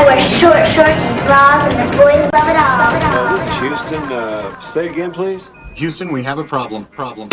I wear short shorts and bras, and the boys love it all. This is Houston. Say again, please. Houston, we have a problem. Problem.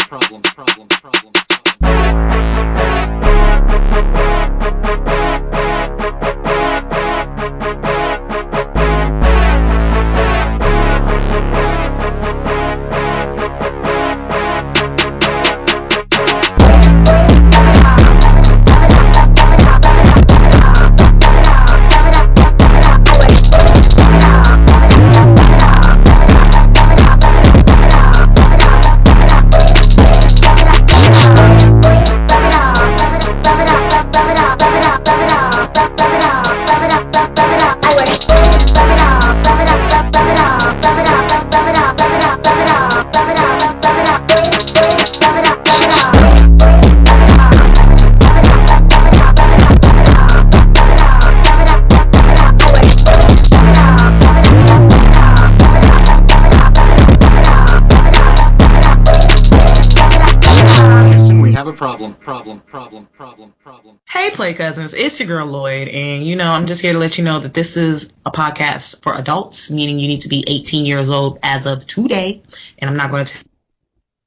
Hey, Play Cousins, it's your girl Lloyd, and I'm just here to let you know that this is a podcast for adults, meaning you need to be 18 years old as of today, and I'm not going to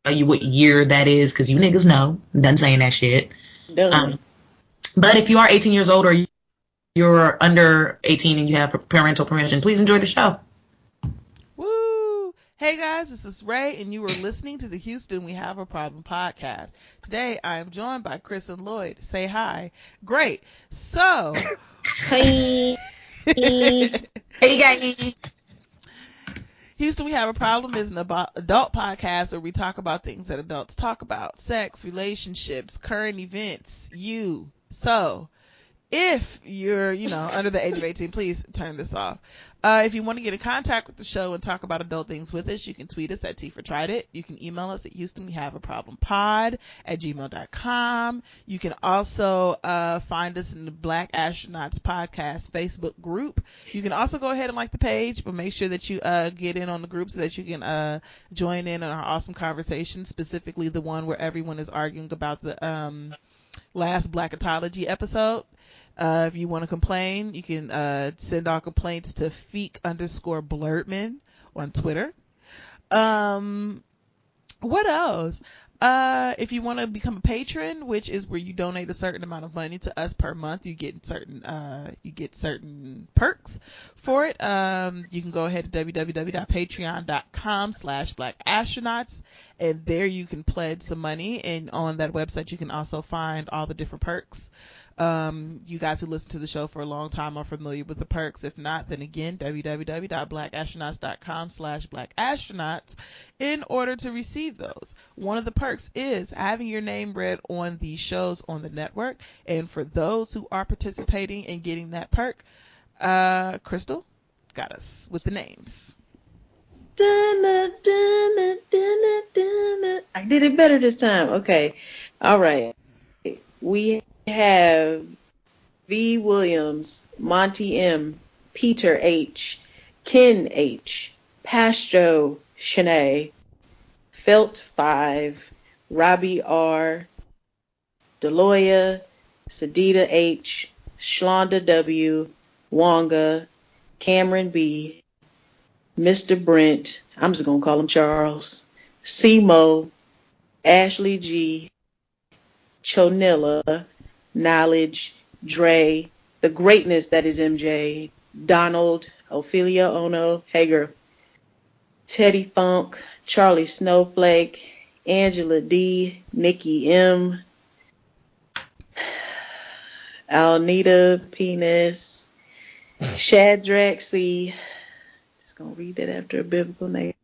tell you what year that is because you niggas know. I'm done saying that shit. But if you are 18 years old or you're under 18 and you have parental permission, please enjoy the show. Hey guys, this is Ray, and you are listening to the Houston We Have a Problem podcast. Today I am joined by Chris and Lloyd. Say hi. Great. So. Hey. Hey guys. Houston We Have a Problem is an adult podcast where we talk about things that adults talk about. Sex, relationships, current events, you. So, if you're, under the age of 18, please turn this off. If you want to get in contact with the show and talk about adult things with us, you can tweet us at T for Tried It. You can email us at HoustonWeHaveAProblemPod@gmail.com. You can also find us in the Black Astronauts Podcast Facebook group. You can also go ahead and like the page, but make sure that you get in on the group so that you can join in on our awesome conversation, specifically the one where everyone is arguing about the last Blackatology episode. If you want to complain, you can send all complaints to Feek_Blurtman on Twitter. What else? If you want to become a patron, which is where you donate a certain amount of money to us per month, you get certain perks for it. You can go ahead to www.patreon.com/blackastronauts, and there you can pledge some money, and on that website you can also find all the different perks. You guys who listen to the show for a long time are familiar with the perks. If not, then again, www.blackastronauts.com/blackastronauts in order to receive those. One of the perks is having your name read on the shows on the network. And for those who are participating in getting that perk, Crystal got us with the names. I did it better this time. Okay. All right. We have V. Williams, Monty M., Peter H., Ken H., Pastro Shanae, Felt 5, Robbie R., Deloya, Sadida H., Shlonda W., Wonga, Cameron B., Mr. Brent, I'm just going to call him Charles, Simo, Ashley G., Chonilla, Knowledge, Dre, the greatness that is MJ, Donald, Ophelia Ono, Hager, Teddy Funk, Charlie Snowflake, Angela D, Nikki M, Alnita Penis, Shadrach C, just gonna read that after a biblical name,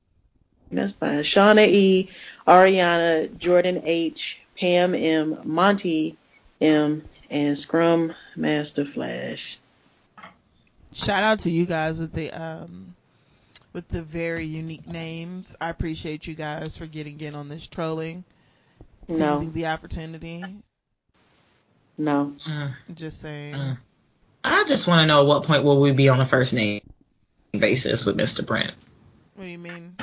that's fine, Shauna E, Ariana, Jordan H, Pam M, Monty M, and Scrum Master Flash. Shout out to you guys with the very unique names. I appreciate you guys for getting in on this trolling, seizing the opportunity. No. Just saying. I just want to know at what point will we be on a first name basis with Mr. Brent. What do you mean?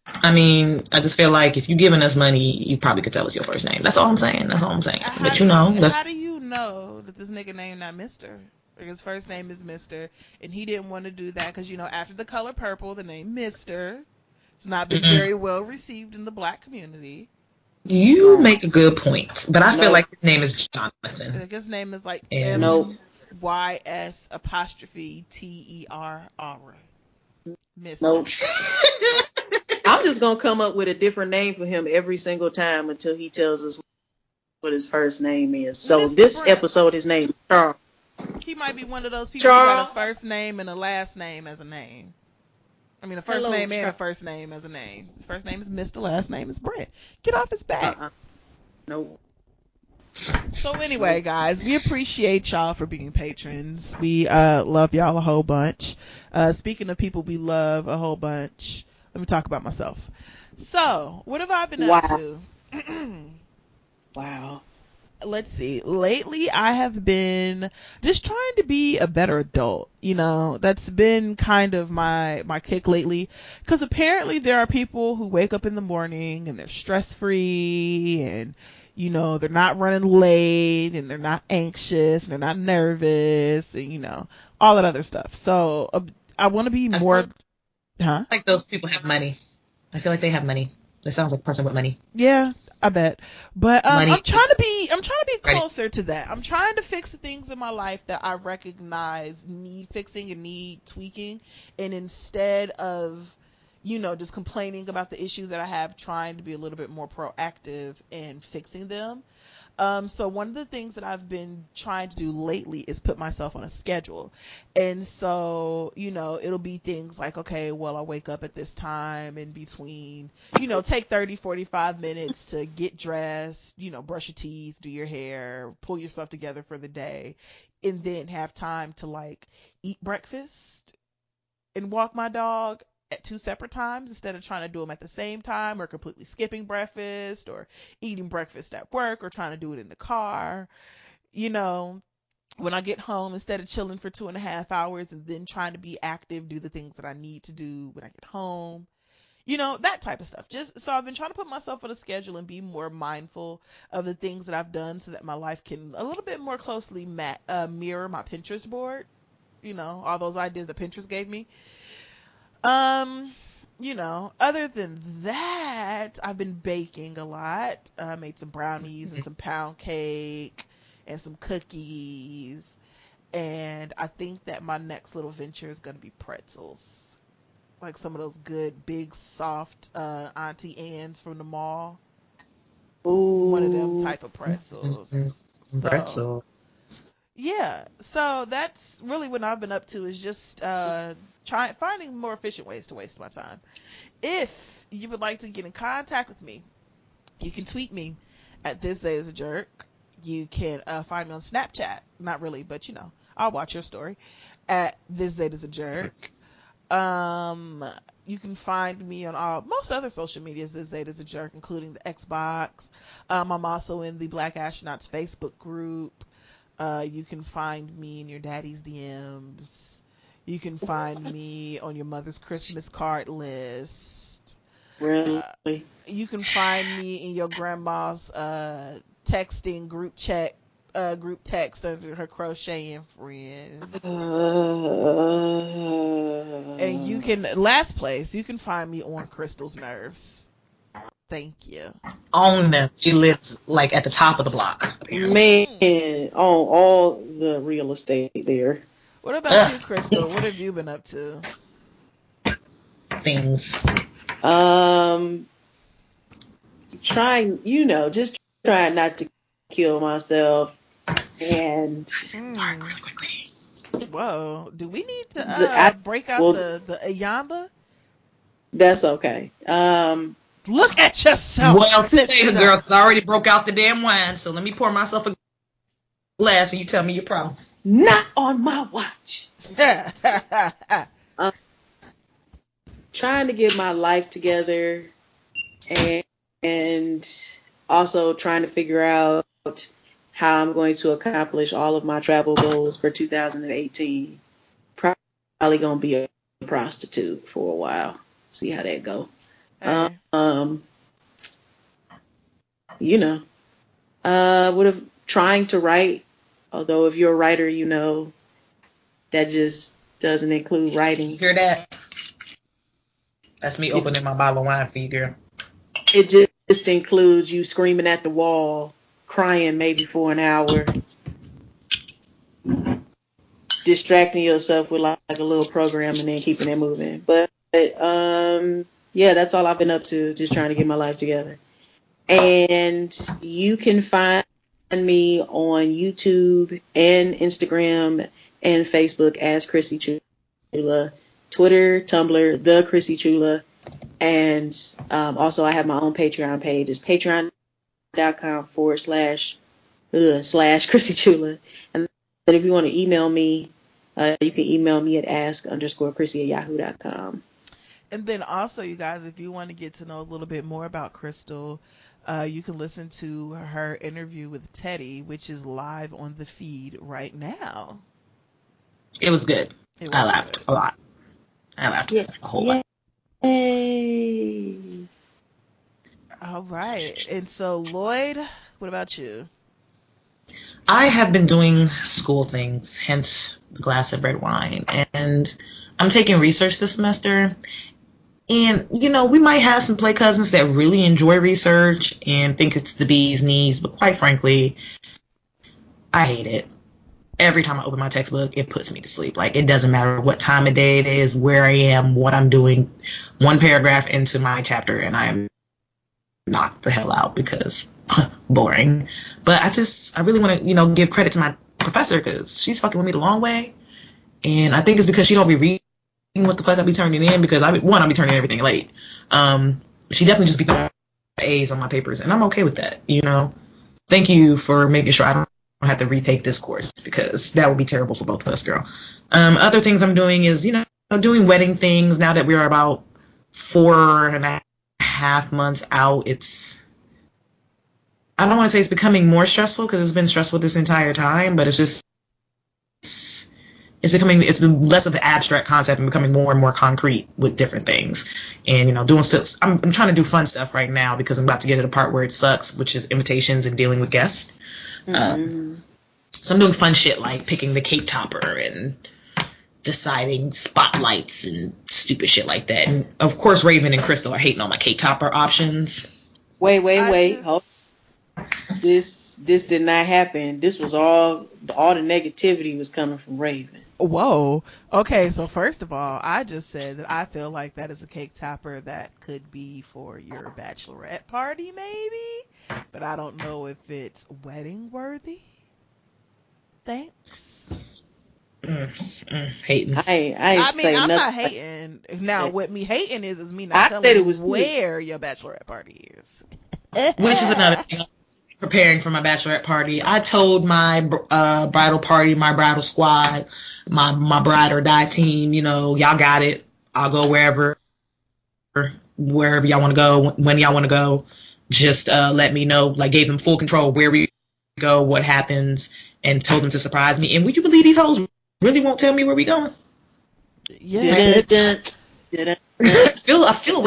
I mean, I just feel like if you're giving us money, you probably could tell us your first name. That's all I'm saying. But How do you know that this nigga name not Mr.? His first name is Mr. And he didn't want to do that because, you know, after the color purple, the name Mr. It's not been very well received in the black community. You make a good point, but I feel Nope. like his name is Jonathan. Like, his name is like And- Nope. MYS apostrophe TER. Mr. Nope. I'm just gonna come up with a different name for him every single time until he tells us what his first name is. So Mr. this Brent. episode, his name is Charles. He might be one of those people who Charles. got a first name and a last name as a name. I mean, a first Hello, name and a Charles. first name as a name. His first name is Mr. Last name is Brent. Get off his back. No. So anyway, guys, we appreciate y'all for being patrons. We love y'all a whole bunch. Speaking of people we love a whole bunch, let me talk about myself. So, what have I been up to? Wow. Let's see. Lately, I have been just trying to be a better adult. You know, that's been kind of my kick lately. Because apparently there are people who wake up in the morning and they're stress-free and, you know, they're not running late and they're not anxious and they're not nervous and, you know, all that other stuff. So I want to be more... Huh? Like those people have money. I feel like they have money. That sounds like a person with money. Yeah, I bet. But Money. I'm trying to be Ready. closer to that. I'm trying to fix the things in my life that I recognize need fixing and need tweaking, and instead of, you know, just complaining about the issues that I have, trying to be a little bit more proactive in fixing them. So one of the things that I've been trying to do lately is put myself on a schedule. And so, you know, it'll be things like, okay, well, I wake up at this time in between, you know, take 30, 45 minutes to get dressed, you know, brush your teeth, do your hair, pull yourself together for the day, and then have time to like eat breakfast and walk my dog at 2 separate times instead of trying to do them at the same time or completely skipping breakfast or eating breakfast at work or trying to do it in the car. You know, when I get home, instead of chilling for 2.5 hours and then trying to be active, do the things that I need to do when I get home. You know, that type of stuff. Just so I've been trying to put myself on a schedule and be more mindful of the things that I've done so that my life can a little bit more closely mirror my Pinterest board. You know, all those ideas that Pinterest gave me. You know, other than that, I've been baking a lot. I made some brownies and some pound cake and some cookies. And I think that my next little venture is going to be pretzels. Like some of those good, big, soft Auntie Anne's from the mall. Ooh. One of them type of pretzels. So, Pretzel. yeah, so that's really what I've been up to, is just finding more efficient ways to waste my time. If you would like to get in contact with me, you can tweet me at This Day Is a Jerk. You can find me on Snapchat. Not really, but you know, I'll watch your story at This Day Is a Jerk. You can find me on most other social medias, This Day Is a Jerk, including the Xbox. I'm also in the Black Astronauts Facebook group. You can find me in your daddy's DMs. You can find me on your mother's Christmas card list. Really? You can find me in your grandma's texting group text under her crocheting friend. And you can, last place, you can find me on Crystal's Nerves. Thank you. Own them. She lives like at the top of the block. Man, on all the real estate there. What about you, Crystal? What have you been up to? Things. Trying, you know, just trying not to kill myself. And Really quickly. Whoa, do we need to break out the Ayamba? that's okay. Look at yourself. Well, sister. today the girls already broke out the damn wine, so let me pour myself a glass and you tell me your problems. Not on my watch. Trying to get my life together and also trying to figure out how I'm going to accomplish all of my travel goals for 2018. Probably going to be a prostitute for a while. See how that go. Hey. You know, would have trying to write. Although if you're a writer, you know, that just doesn't include writing. You hear that? That's me opening my bottle of wine for you, girl. It just includes you screaming at the wall, crying maybe for an hour, distracting yourself with like a little program and then keeping it moving. But yeah, that's all I've been up to, just trying to get my life together. And you can find me on YouTube and Instagram and Facebook as Chrissy Chula, Twitter, Tumblr, The Chrissy Chula, and also I have my own Patreon page. It's patreon.com/Chrissy Chula. And then if you want to email me, you can email me at ask_Chrissy@yahoo.com. And then also, you guys, if you want to get to know a little bit more about Crystal, you can listen to her interview with Teddy, which is live on the feed right now. It was good. I laughed a lot. I laughed a whole lot. Yay! All right. And so, Lloyd, what about you? I have been doing school things, hence the glass of red wine. And I'm taking research this semester. And, you know, we might have some play cousins that really enjoy research and think it's the bee's knees. But quite frankly, I hate it. Every time I open my textbook, it puts me to sleep. Like, it doesn't matter what time of day it is, where I am, what I'm doing. One paragraph into my chapter, and I am knocked the hell out because boring. But I really want to, you know, give credit to my professor because she's fucking with me the long way. And I think it's because she don't be reading what the fuck I be turning in because I be turning everything late. She definitely just be throwing A's on my papers, and I'm okay with that, you know. Thank you for making sure I don't have to retake this course because that would be terrible for both of us, girl. Other things I'm doing is, you know, doing wedding things now that we are about 4.5 months out. I don't want to say it's becoming more stressful because it's been stressful this entire time, but it's been less of an abstract concept and becoming more and more concrete with different things. And, you know, doing stuff. I'm trying to do fun stuff right now because I'm about to get to the part where it sucks, which is invitations and dealing with guests. So I'm doing fun shit like picking the cake topper and deciding spotlights and stupid shit like that. And of course, Raven and Crystal are hating on my cake topper options. Wait. Hold. This did not happen. This was all the negativity was coming from Raven. Whoa. Okay, so first of all, I just said that I feel like that is a cake topper that could be for your bachelorette party, maybe, but I don't know if it's wedding worthy. Thanks. Hating. I mean, I'm nothing. not hating. Now, what me hating is me not telling you where your bachelorette party is. Which is another thing. I'm preparing for my bachelorette party. I told my bridal party, my bridal squad, my bride or die team, you know, y'all got it. I'll go wherever y'all want to go, when y'all want to go. Just let me know. Like, gave them full control where we go, what happens, and told them to surprise me. And would you believe these hoes really won't tell me where we going? Yeah. I feel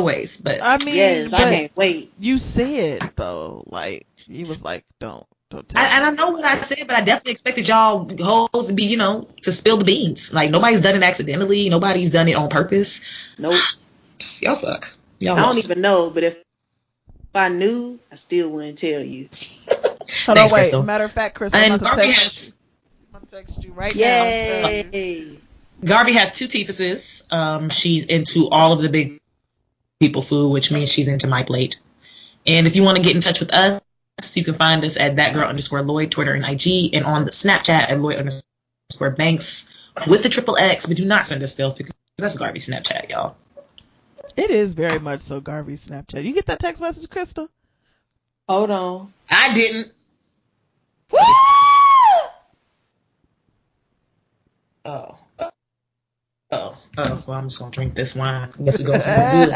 ways, but I mean, yes, I can't wait. You said though, like he was like, don't tell me. And I know what I said, but I definitely expected y'all hoes to be, you know, to spill the beans. Like, nobody's done it accidentally. Nobody's done it on purpose. Nope. Y'all suck. I don't even know, but if I knew, I still wouldn't tell you. Hold on, wait. Crystal. Matter of fact, Crystal, I'm about to text you right now. Yay! Garvey has 2 Tifuses. She's into all of the big people food, which means she's into my plate. And if you want to get in touch with us, you can find us at @thatgirl_Lloyd, Twitter and IG, and on the Snapchat at Lloyd_Banks with the XXX. But do not send us filth because that's Garvey's Snapchat, y'all. It is very much so Garvey's Snapchat. You get that text message, Crystal? Hold on. I didn't. Woo! Well, I'm just gonna drink this wine. I guess we're going somewhere good.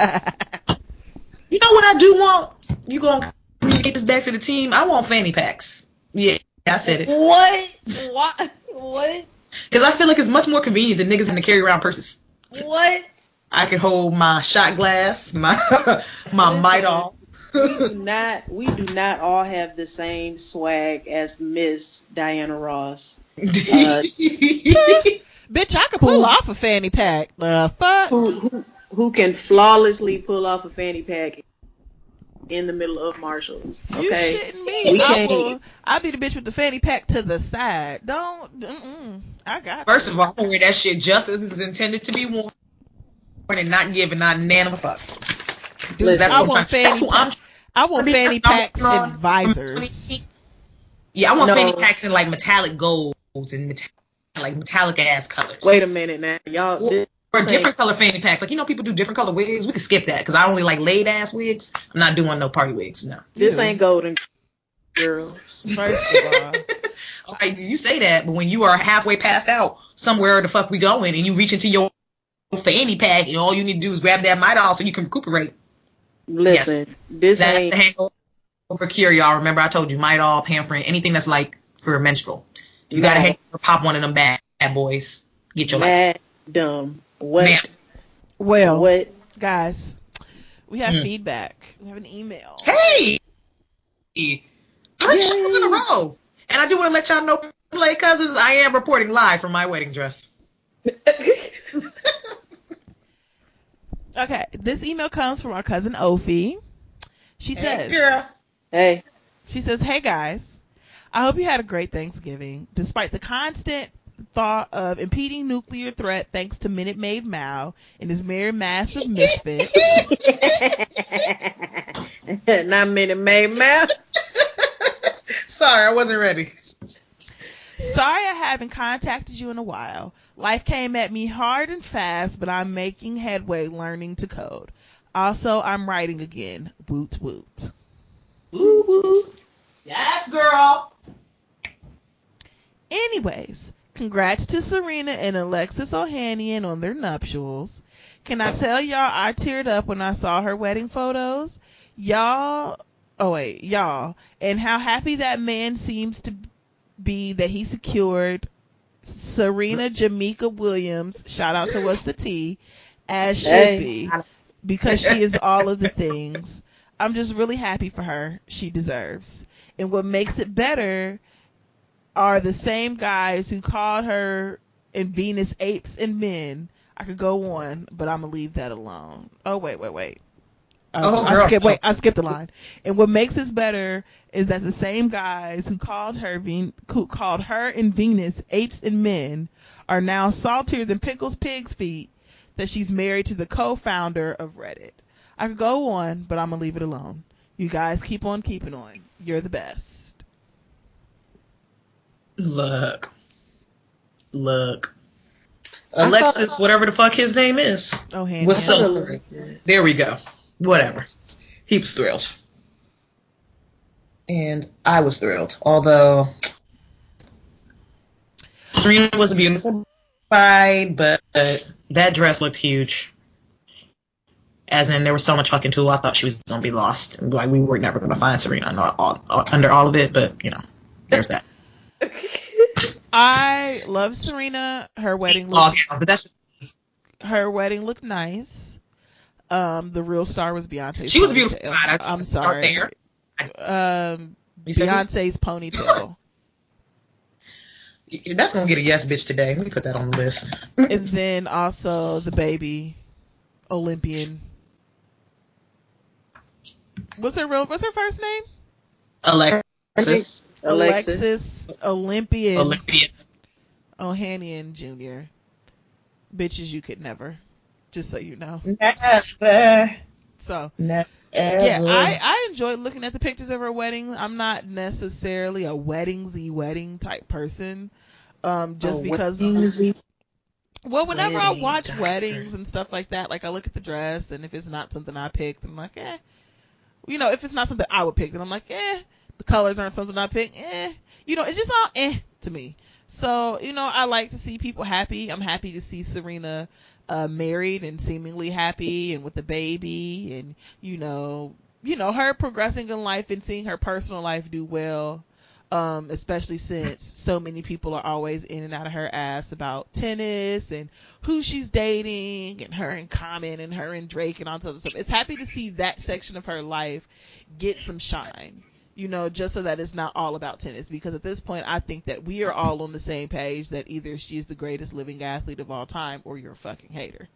You know what I do want? You gonna communicate this back to the team? I want fanny packs. Yeah, I said it. What? Because I feel like it's much more convenient than niggas having to carry around purses. What? I can hold my shot glass, my Midol. we do not all have the same swag as Miss Diana Ross. Bitch, I could pull off a fanny pack. The fuck? Who can flawlessly pull off a fanny pack in the middle of Marshalls? Okay, You shitting me? I'll be the bitch with the fanny pack to the side. I got. First of all, I'm wear that shit just as it's intended to be worn and not giving not a nan of a fuck. Dude, Listen, I want fanny packs and visors. Yeah, I want fanny packs in like metallic golds and metallic ass colors. Wait a minute now, y'all. Or different color fanny packs. Like, people do different color wigs. We can skip that because I only like laid ass wigs. I'm not doing no party wigs. No. This ain't Golden Girls. First of all. All right, you say that, but when you are halfway passed out somewhere the fuck we going and you reach into your fanny pack and all you need to do is grab that Midol so you can recuperate. Listen, this That's ain't the hangover cure, y'all. Remember I told you Midol, Pamphrin, anything that's like for menstrual. You gotta pop one of them bad boys. Get your life. Dumb. What? Ma'am. Well, What? guys, we have feedback. We have an email. Hey! 3 shows in a row. And I do want to let y'all know, play cousins, I am reporting live from my wedding dress. Okay, this email comes from our cousin Ophi. She says, Girl. Hey. She says, "Hey guys, I hope you had a great Thanksgiving. Despite the constant thought of impeding nuclear threat thanks to Minute Maid Mao and his mere massive misfit." Not Minute Maid Mao. Sorry, I wasn't ready. "Sorry I haven't contacted you in a while. Life came at me hard and fast, but I'm making headway learning to code. Also, I'm writing again. Woot woot." Woo woo. Yes, girl. Anyways, congrats to Serena and Alexis Ohanian on their nuptials. Can I tell y'all I teared up when I saw her wedding photos? Y'all, and how happy that man seems to be that he secured Serena Jamaica Williams, shout out to What's the Tea, as should be, because she is all of the things. I'm just really happy for her. She deserves. And what makes it better are the same guys who called her and Venus apes and men. I could go on, but I'm gonna leave that alone. Oh wait. I skipped the line. And what makes this better is that the same guys who called her and Venus apes and men are now saltier than Pickles Pig's feet that she's married to the co-founder of Reddit. I could go on, but I'm gonna leave it alone. You guys keep on keeping on. You're the best. Look. Alexis, whatever the fuck his name is, was so thrilled. There we go. Whatever. He was thrilled. And I was thrilled. Although Serena was a beautiful bride, but that dress looked huge. As in, there was so much fucking tool, I thought she was going to be lost. Like, we were never going to find Serena under all of it, but, there's that. I love Serena. Her wedding looked nice. The real star was Beyonce. She was beautiful. I'm sorry. Beyonce's ponytail. That's going to get a yes bitch today. Let me put that on the list. And then also the baby Olympian. What's her first name? Alexis Olympian Ohanian Jr. Bitches you could never. Just so you know. Never. So never. Yeah, I enjoyed looking at the pictures of her wedding. I'm not necessarily a wedding type person. Just because whenever I watch weddings and stuff like that, like I look at the dress, and if it's not something I picked, I'm like, if it's not something I would pick, then I'm like, the colors aren't something I picked, it's just all to me. So, I like to see people happy. I'm happy to see Serena married and seemingly happy and with the baby, and her progressing in life and seeing her personal life do well. especially since so many people are always in and out of her ass about tennis and who she's dating and her and Common and her and Drake and all this other stuff. It's happy to see that section of her life get some shine, you know, just so that it's not all about tennis, because at this point I think that we are all on the same page that either she's the greatest living athlete of all time or you're a fucking hater.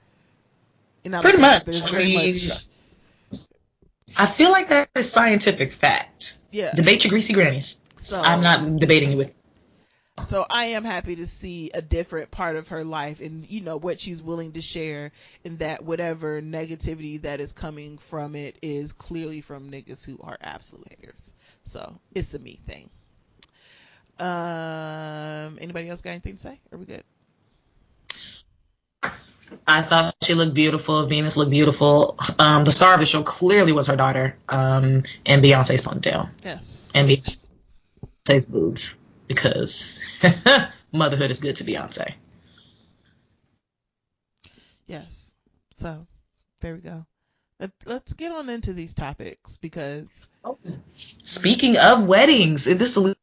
And Pretty much. There's I very mean, much. I feel like that is scientific fact. Yeah. Debate your greasy grannies. So, I'm not debating you with. So I am happy to see a different part of her life and, you know, what she's willing to share, and that whatever negativity that is coming from it is clearly from niggas who are absolute haters. So it's a me thing. Anybody else got anything to say? Are we good? I thought she looked beautiful. Venus looked beautiful. The star of the show clearly was her daughter, and Beyonce's ponytail. Yes. And Beyonce's boobs, because motherhood is good to Beyonce. Yes. So there we go. Let's get on into these topics, because Speaking of weddings, this will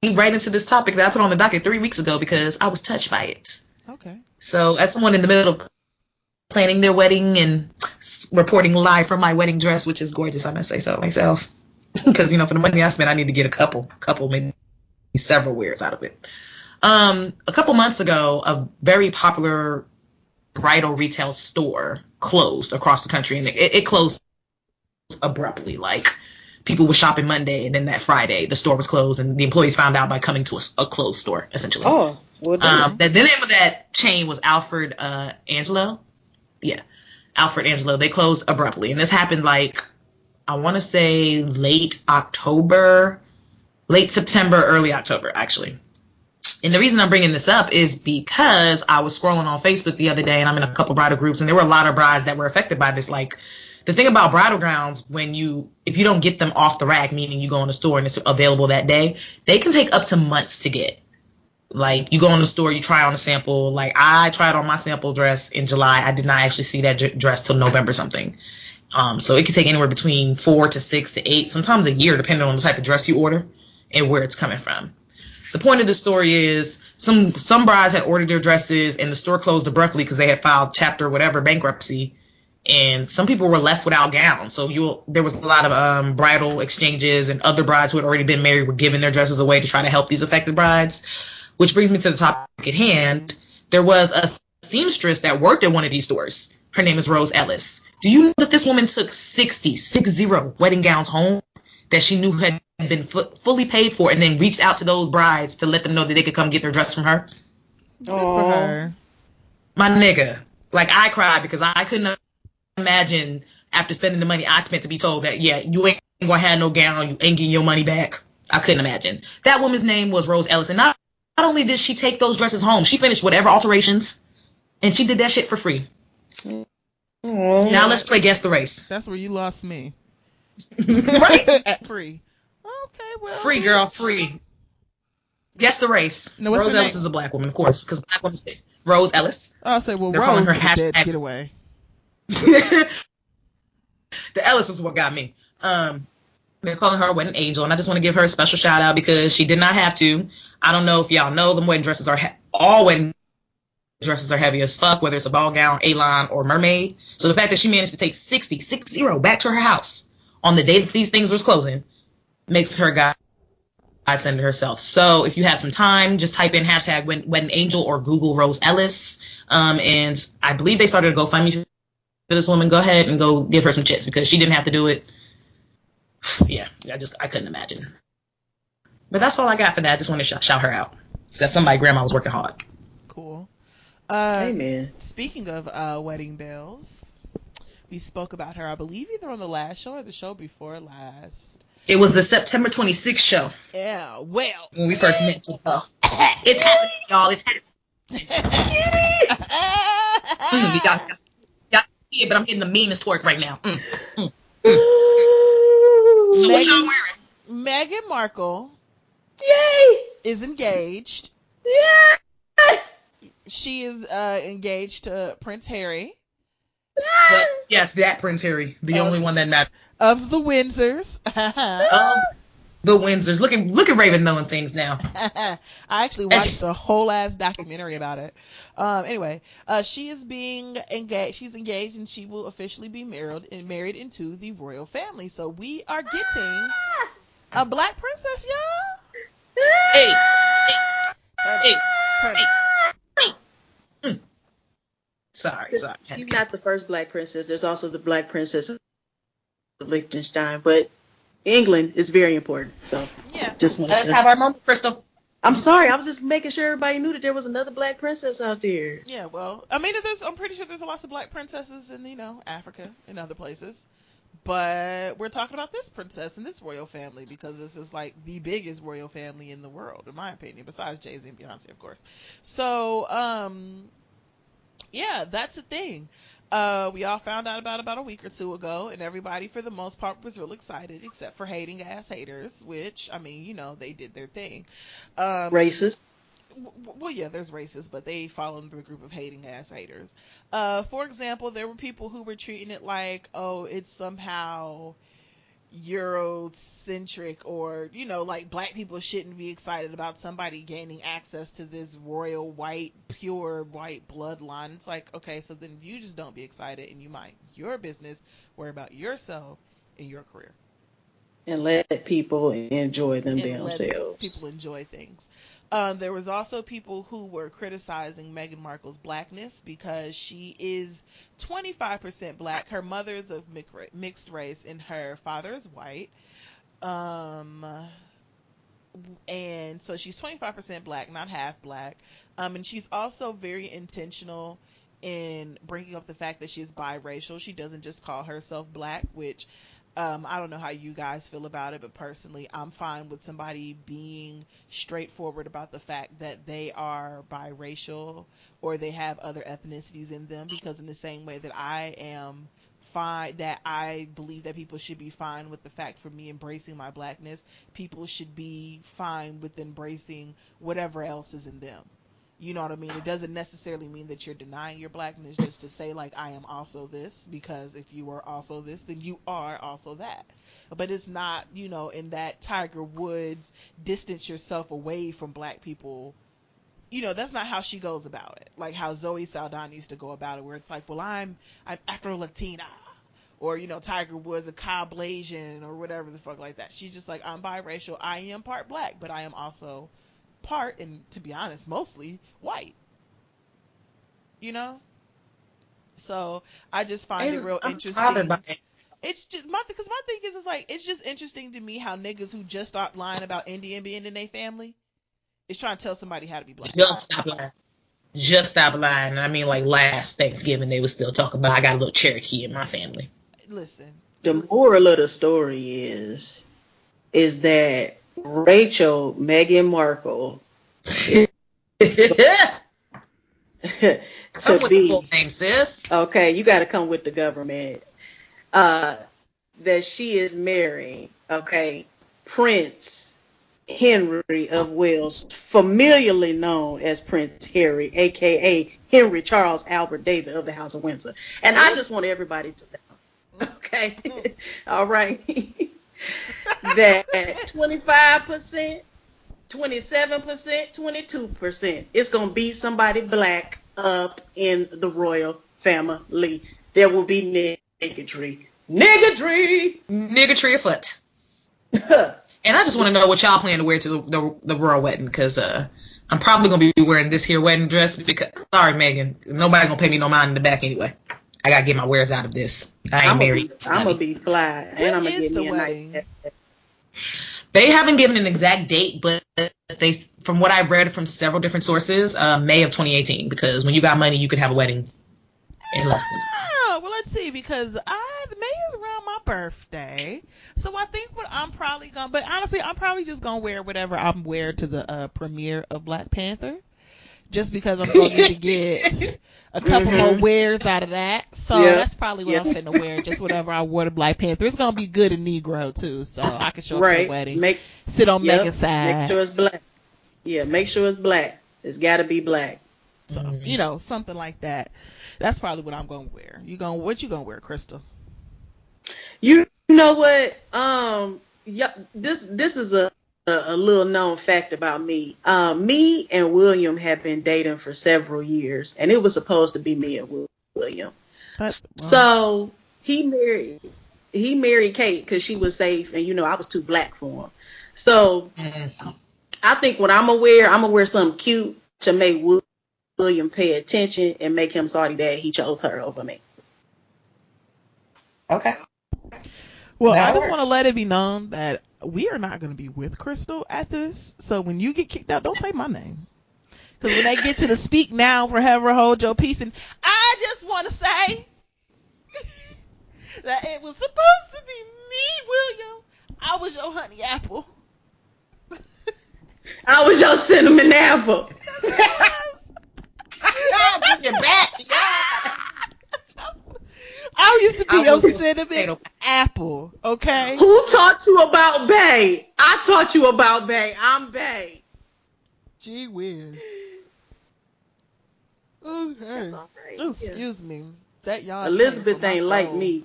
lead right into this topic that I put on the docket 3 weeks ago because I was touched by it. okay. So as someone in the middle of planning their wedding and reporting live from my wedding dress, which is gorgeous, I must say so myself, because, you know, for the money I spent, I need to get a couple, maybe several wears out of it. A couple months ago, a very popular bridal retail store closed across the country, and it closed abruptly. Like, people were shopping Monday, and then that Friday, the store was closed, and the employees found out by coming to a closed store, essentially. Oh, well, The name of that chain was Alfred Angelo. Yeah, Alfred Angelo. They closed abruptly, and this happened like, I want to say late September, early October, actually. And the reason I'm bringing this up is because I was scrolling on Facebook the other day, and I'm in a couple bridal groups, and there were a lot of brides that were affected by this. Like, the thing about bridal gowns, if you don't get them off the rack, meaning you go in the store and it's available that day, they can take up to months to get. Like, you go in the store, you try on a sample. Like, I tried on my sample dress in July. I did not actually see that dress till November something. So it could take anywhere between 4 to 6 to 8, sometimes a year, depending on the type of dress you order and where it's coming from. The point of the story is some brides had ordered their dresses and the store closed abruptly because they had filed chapter whatever bankruptcy, and some people were left without gowns. So there was a lot of bridal exchanges, and other brides who had already been married were giving their dresses away to try to help these affected brides. Which brings me to the topic at hand. There was a seamstress that worked at one of these stores. Her name is Rose Ellis. Do you know that this woman took 60 wedding gowns home that she knew had been fully paid for, and then reached out to those brides to let them know that they could come get their dress from her? Good for her. My nigga. Like, I cried because I couldn't imagine, after spending the money I spent, to be told that, yeah, you ain't gonna have no gown, you ain't getting your money back. I couldn't imagine. That woman's name was Rose Ellis, and not only did she take those dresses home, she finished whatever alterations, and she did that shit for free. Now let's play Guess the Race. That's where you lost me. Right? Free. Okay, well. Free, girl, free. Guess the Race. No, what's Rose her Ellis name? is a black woman, of course, because black women say Rose Ellis. I'll say, well, They're Rose calling her is a dead hashtag- getaway. The Ellis was what got me. They're calling her a wedding angel, and I just want to give her a special shout out because she did not have to. I don't know if y'all know, them wedding dresses are all wedding dresses are heavy as fuck, whether it's a ball gown, A-line, or mermaid. So the fact that she managed to take 60 back to her house on the day that these things was closing makes her God send herself. So if you have some time, just type in hashtag wedding angel or Google Rose Ellis. And I believe they started a GoFundMe for this woman. Go ahead and go give her some chits because she didn't have to do it. Yeah, I couldn't imagine. But that's all I got for that. I just want to shout her out. So that somebody grandma was working hard. Cool. Amen. Speaking of wedding bells, we spoke about her, I believe, either on the last show or the show before last. It was the September 26th show. Yeah, well. When we first met. It's happening, y'all. It's happening. We got here, but I'm getting the meanest twerk right now. So what y'all wearing? Meghan Markle. Yay! Is engaged. Yeah! She is engaged to Prince Harry. But, yes, that Prince Harry. The only one that matters. Of the Windsors. The The Windsors. Look at Raven knowing things now. I actually watched a whole ass documentary about it. Anyway, she is being engaged. She's engaged, and she will officially be married into the royal family. So we are getting a black princess, y'all. Hey, Turn it. Sorry. She's not the first black princess. There's also the black princess of Liechtenstein, but England is very important. So Yeah. just wanted Let's to. have our moment, Crystal. I'm sorry. I was just making sure everybody knew that there was another black princess out there. Yeah, well, I mean, I'm pretty sure there's lots of black princesses in, Africa and other places. But we're talking about this princess and this royal family because this is like the biggest royal family in the world, in my opinion, besides Jay-Z and Beyonce, of course. So, yeah, that's the thing. We all found out about a week or two ago, and everybody, for the most part, was real excited, except for hating ass haters, which, I mean, they did their thing. Racist. Well, yeah, there's racists, but they fall into the group of hating ass haters. For example, there were people who were treating it like, oh, it's somehow Eurocentric, or like black people shouldn't be excited about somebody gaining access to this royal pure white bloodline. It's like, okay, so then you just don't be excited and you mind your business, worry about yourself and your career, And let people enjoy them and let themselves. people enjoy things. There was also people who were criticizing Meghan Markle's blackness because she is 25% black. Her mother is of mixed race and her father is white. And so she's 25% black, not half black. And she's also very intentional in bringing up the fact that she's biracial. She doesn't just call herself black, which I don't know how you guys feel about it, but personally, I'm fine with somebody being straightforward about the fact that they are biracial or they have other ethnicities in them, because in the same way that I am fine, that I believe that people should be fine with the fact for me embracing my blackness, people should be fine with embracing whatever else is in them. You know what I mean? It doesn't necessarily mean that you're denying your blackness just to say, like, I am also this, because if you are also this, then you are also that. But it's not, in that Tiger Woods distance yourself away from black people. That's not how she goes about it. Like how Zoe Saldana used to go about it, where it's like, well, I'm Afro-Latina. Or, Tiger Woods, a Caucasian, or whatever the fuck like that. She's just like, I'm biracial. I am part black, but I am also part, and to be honest, mostly white. So I just find it real interesting. It's just my thing is, like, it's just interesting to me how niggas who just stopped lying about Indian being in their family is trying to tell somebody how to be black. Just stop lying. I mean, like last Thanksgiving, they were still talking about I got a little Cherokee in my family. Listen, The moral of the story is that Meghan Markle Come with the full name, sis. Okay, you got to come with the government. That she is marrying, Prince Henry of Wales, familiarly known as Prince Harry, aka Henry Charles Albert David of the House of Windsor. And I just want everybody to know, all right, that 25%, 27%, 22% is going to be somebody black up in the royal family. There will be niggatry afoot. And I just want to know what y'all plan to wear to the royal wedding, because I'm probably going to be wearing this here wedding dress, because, sorry, Megan, nobody going to pay me no mind in the back anyway. I got to get my wares out of this. I ain't married. I'm going to be fly, and I'm going to get me a wedding? nice. They haven't given an exact date, but they, from what I've read from several different sources, May of 2018, because when you got money, you could have a wedding in less than. Oh, well, let's see, because May is around my birthday, so I think what I'm probably gonna, but honestly, I'm probably just gonna wear whatever I'm wear to the premiere of Black Panther, just because I'm going to get a couple more wears out of that. So that's probably what I'm finna wear, just whatever I wore to Black Panther. It's gonna be good in Negro too, so I can show up to the wedding. Sit on Megan's side. Make sure it's black. Yeah, make sure it's black. It's got to be black. So something like that. That's probably what I'm gonna wear. What you gonna wear, Crystal? You know what? yeah, this is a little known fact about me. Me and William have been dating for several years, and it was supposed to be me and William. So he married Kate because she was safe, and I was too black for him. So I think what I'm gonna wear something cute to make William pay attention and make him sorry that he chose her over me. Okay. Well, That I just works. want to let it be known that we are not going to be with Crystal at this. So when you get kicked out, don't say my name. Because when they get to the speak now, forever hold your peace, and I just want to say that it was supposed to be me, William. I was your honey apple. I was your cinnamon apple. Yes. Bring it back. Yeah. I used to be I your was your cinnamon potato. apple, okay? Who taught you about Bay? I taught you about Bay. I'm Bay. Gee whiz. Okay. That's all right. Oh, excuse me. That yawn. Elizabeth came ain't from my like soul. me.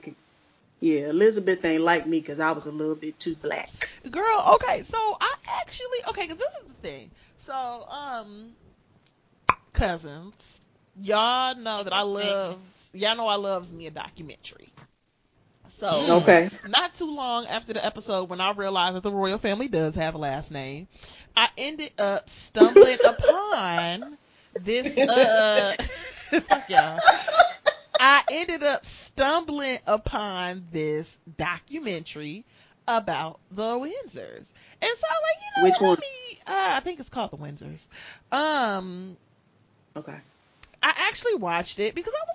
Yeah, Elizabeth ain't like me because I was a little bit too black. Girl, okay, so I actually, because this is the thing. So, cousins, y'all know that I loves me a documentary. So, Okay. not too long after the episode when I realized that the royal family does have a last name, I ended up stumbling upon this, fuck y'all. I ended up stumbling upon this documentary about the Windsors. And so I'm like, Which one? I think it's called The Windsors. Okay. I actually watched it because I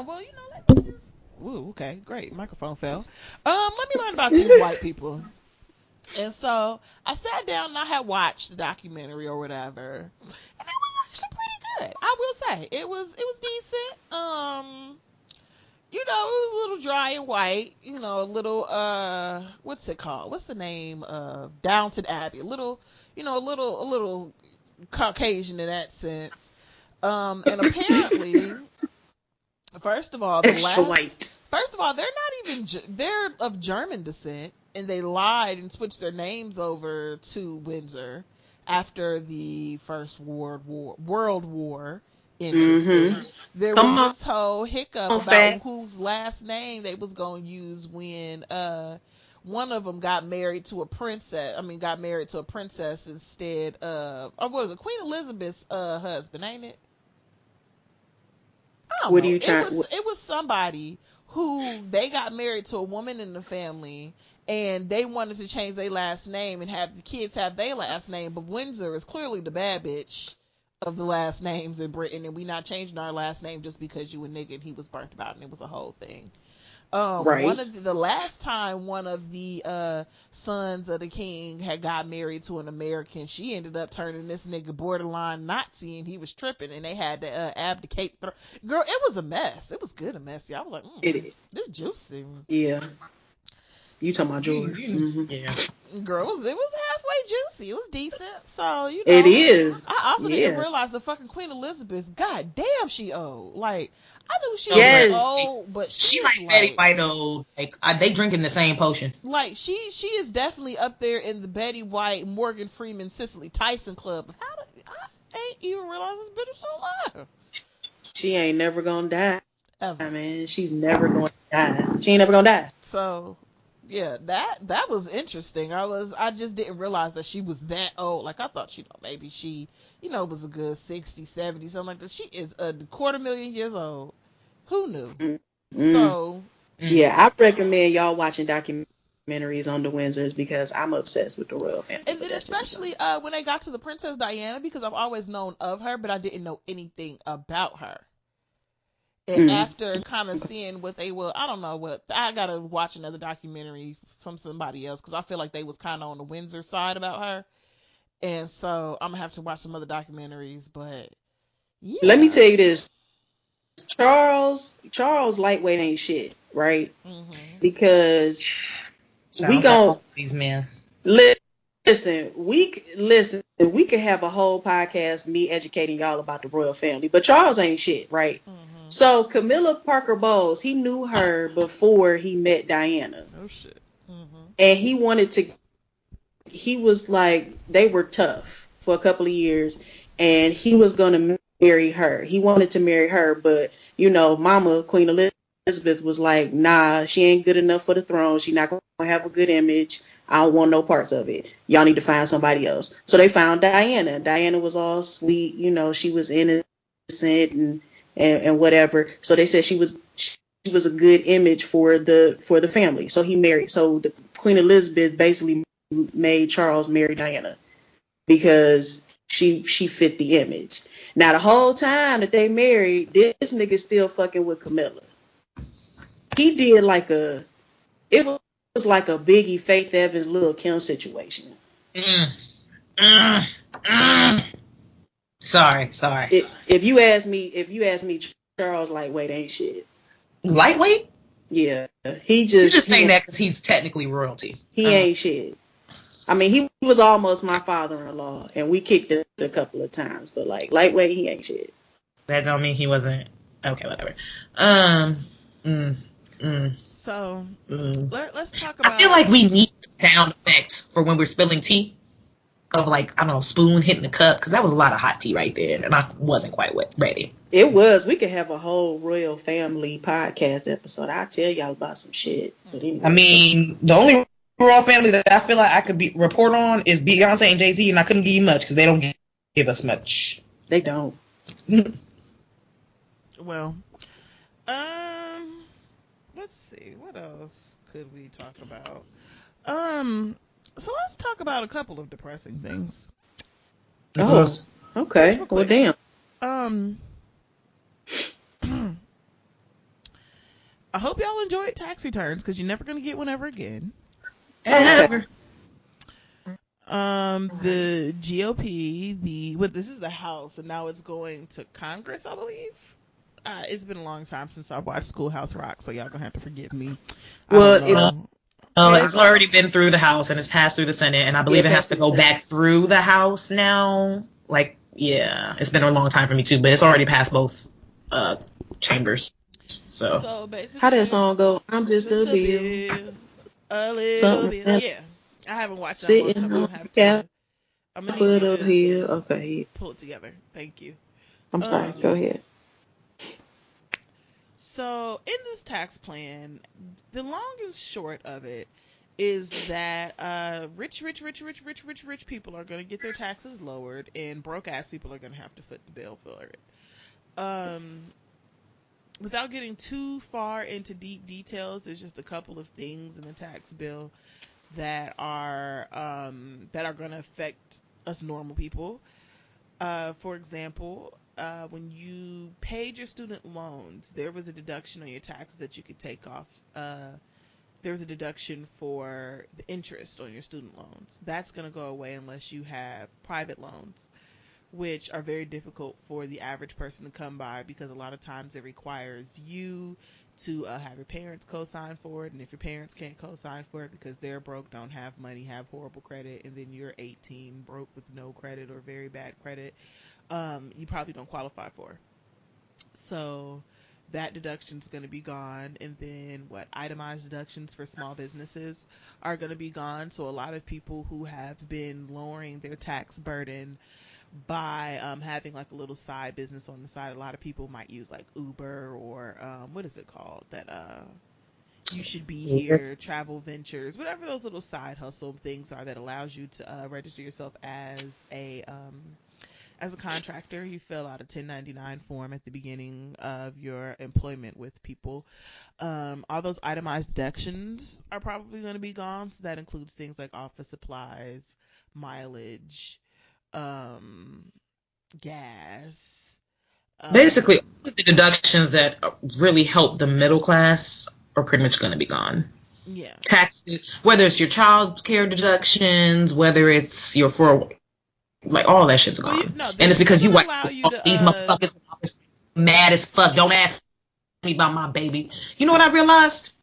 was like, let me just... Ooh, okay, great. Microphone fell. Let me learn about these white people. And so I sat down and I had watched the documentary or whatever. And it was actually pretty good. I will say. It was decent. It was a little dry and white, a little, what's it called? What's the name of Downton Abbey? A little Caucasian in that sense. And apparently, first of all, they're of German descent, and they lied and switched their names over to Windsor after the First World War. Interesting. Mm-hmm. There was this whole hiccup about whose last name they was gonna use when one of them got married to a princess instead of what is it, Queen Elizabeth's husband, ain't it? I don't know. It was somebody who they got married to a woman in the family, and they wanted to change their last name and have the kids have their last name, but Windsor is clearly the bad bitch of the last names in Britain, and we not changing our last name just because you a nigga and he was burnt about, and it was a whole thing. Right. The last time one of the sons of the king had got married to an American, she ended up turning this nigga borderline Nazi, and he was tripping, and they had to abdicate. Girl, it was a mess. It was good a mess. Yeah, I was like, this juicy. Yeah. You talking about George? Mm-hmm. Yeah. Girl, it was halfway juicy. It was decent. So it is. I also didn't realize the fucking Queen Elizabeth. God damn, she old. Like, I knew she was old, but she like Betty White old. Like they drinking the same potion. Like she is definitely up there in the Betty White, Morgan Freeman, Cicely Tyson club. I ain't even realize this bitch was so alive. She ain't never gonna die. Ever. I mean, she's never gonna die. She ain't never gonna die. So. Yeah, that was interesting. I just didn't realize that she was that old. Like, I thought, maybe she, was a good 60, 70, something like that. She is a 250,000 years old. Who knew? Mm-hmm. So. Yeah, I recommend y'all watching documentaries on the Windsors because I'm obsessed with the royal family. And then especially when they got to the Princess Diana, because I've always known of her, but I didn't know anything about her. And after kind of seeing what they were, I don't know what, I gotta watch another documentary from somebody else because I feel like they was kind of on the Windsor side about her. And so I'm gonna have to watch some other documentaries, but yeah. Let me tell you this. Charles lightweight ain't shit, right? Mm-hmm. Because we gon' these men. Listen, we could have a whole podcast me educating y'all about the royal family, but Charles ain't shit, right? Mm-hmm. So Camilla Parker Bowles, he knew her before he met Diana. Oh shit. Mm-hmm. And he wanted to he was like, they were tough for a couple of years, and he was going to marry her. He wanted to marry her, but, you know, Mama, Queen Elizabeth, was like, nah, she ain't good enough for the throne. She not going to have a good image. I don't want no parts of it. Y'all need to find somebody else. So they found Diana. Diana was all sweet, you know, she was innocent and whatever. So they said she was a good image for the family. So he married. So the Queen Elizabeth basically made Charles marry Diana because she fit the image. Now the whole time that they married, this nigga still fucking with Camilla. He did like it was like a Biggie, Faith Evans, Lil' Kim situation. Sorry. If you ask me, Charles lightweight ain't shit. Lightweight? Yeah, You just saying that because he's technically royalty. He ain't shit. I mean, he was almost my father-in-law, and we kicked it a couple of times. But like lightweight, he ain't shit. That don't mean he wasn't. Okay, whatever. So let's talk about. I feel like we need sound effects for when we're spilling tea, of like, I don't know, spoon hitting the cup, because that was a lot of hot tea right there, and I wasn't quite ready. It was. We could have a whole royal family podcast episode. I'll tell y'all about some shit. But anyway. I mean, the only royal family that I feel like I could report on is Beyonce and Jay-Z, and I couldn't give you much because they don't give us much. They don't. Well, let's see. What else could we talk about? So let's talk about a couple of depressing things. Oh, okay. Well, damn. I hope y'all enjoyed tax returns, because you're never going to get one ever again. Ever. The GOP, this is the House, and now it's going to Congress, I believe. It's been a long time since I've watched Schoolhouse Rock, so y'all gonna have to forgive me. Well, it's already been through the House and it's passed through the Senate, and I believe it has to go back through the House now. Like, yeah, it's been a long time for me too, but it's already passed both chambers. So basically, how that song go? I'm just a bill. A little bit. Yeah, I haven't watched that one, so I don't have to. I'm gonna put up here. Okay. Pull it together. Thank you. I'm sorry. Go ahead. So in this tax plan, the long and short of it is that rich people are going to get their taxes lowered, and broke ass people are going to have to foot the bill for it. Without getting too far into deep details, there's just a couple of things in the tax bill that are going to affect us normal people. For example, when you paid your student loans, there was a deduction on your taxes that you could take off. There was a deduction for the interest on your student loans. That's going to go away unless you have private loans, which are very difficult for the average person to come by, because a lot of times it requires you to have your parents co-sign for it, and if your parents can't co-sign for it because they're broke, don't have money, have horrible credit, and then you're 18, broke with no credit or very bad credit, you probably don't qualify for. So that deduction is going to be gone, and then itemized deductions for small businesses are going to be gone. So a lot of people who have been lowering their tax burden by having like a little side business on the side, a lot of people might use like Uber or what is it called, that You Should Be Here, Travel Ventures, whatever those little side hustle things are that allows you to register yourself as a contractor. You fill out a 1099 form at the beginning of your employment with people. All those itemized deductions are probably going to be gone. So that includes things like office supplies, mileage, gas. Basically, the deductions that really help the middle class are pretty much going to be gone. Yeah. Taxes, whether it's your child care deductions, whether it's your 401, like all that shit's gone. And it's because these motherfuckers mad as fuck. Don't ask me about my baby. You know what I realized?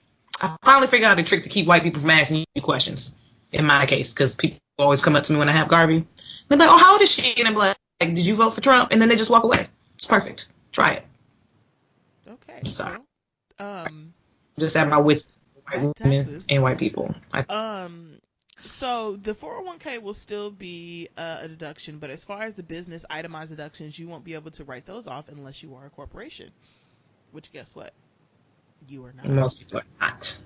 I finally figured out a trick to keep white people from asking you questions. In my case, because people always come up to me when I have Garvey. They're like, "Oh, how old is she?" And I'm like, "Did you vote for Trump?" And then they just walk away. It's perfect. Try it. Okay. I'm sorry. Well, just at my wits, white women and white people. So the 401k will still be a deduction, but as far as the business itemized deductions, you won't be able to write those off unless you are a corporation. Which, guess what? You are not. Most people are not.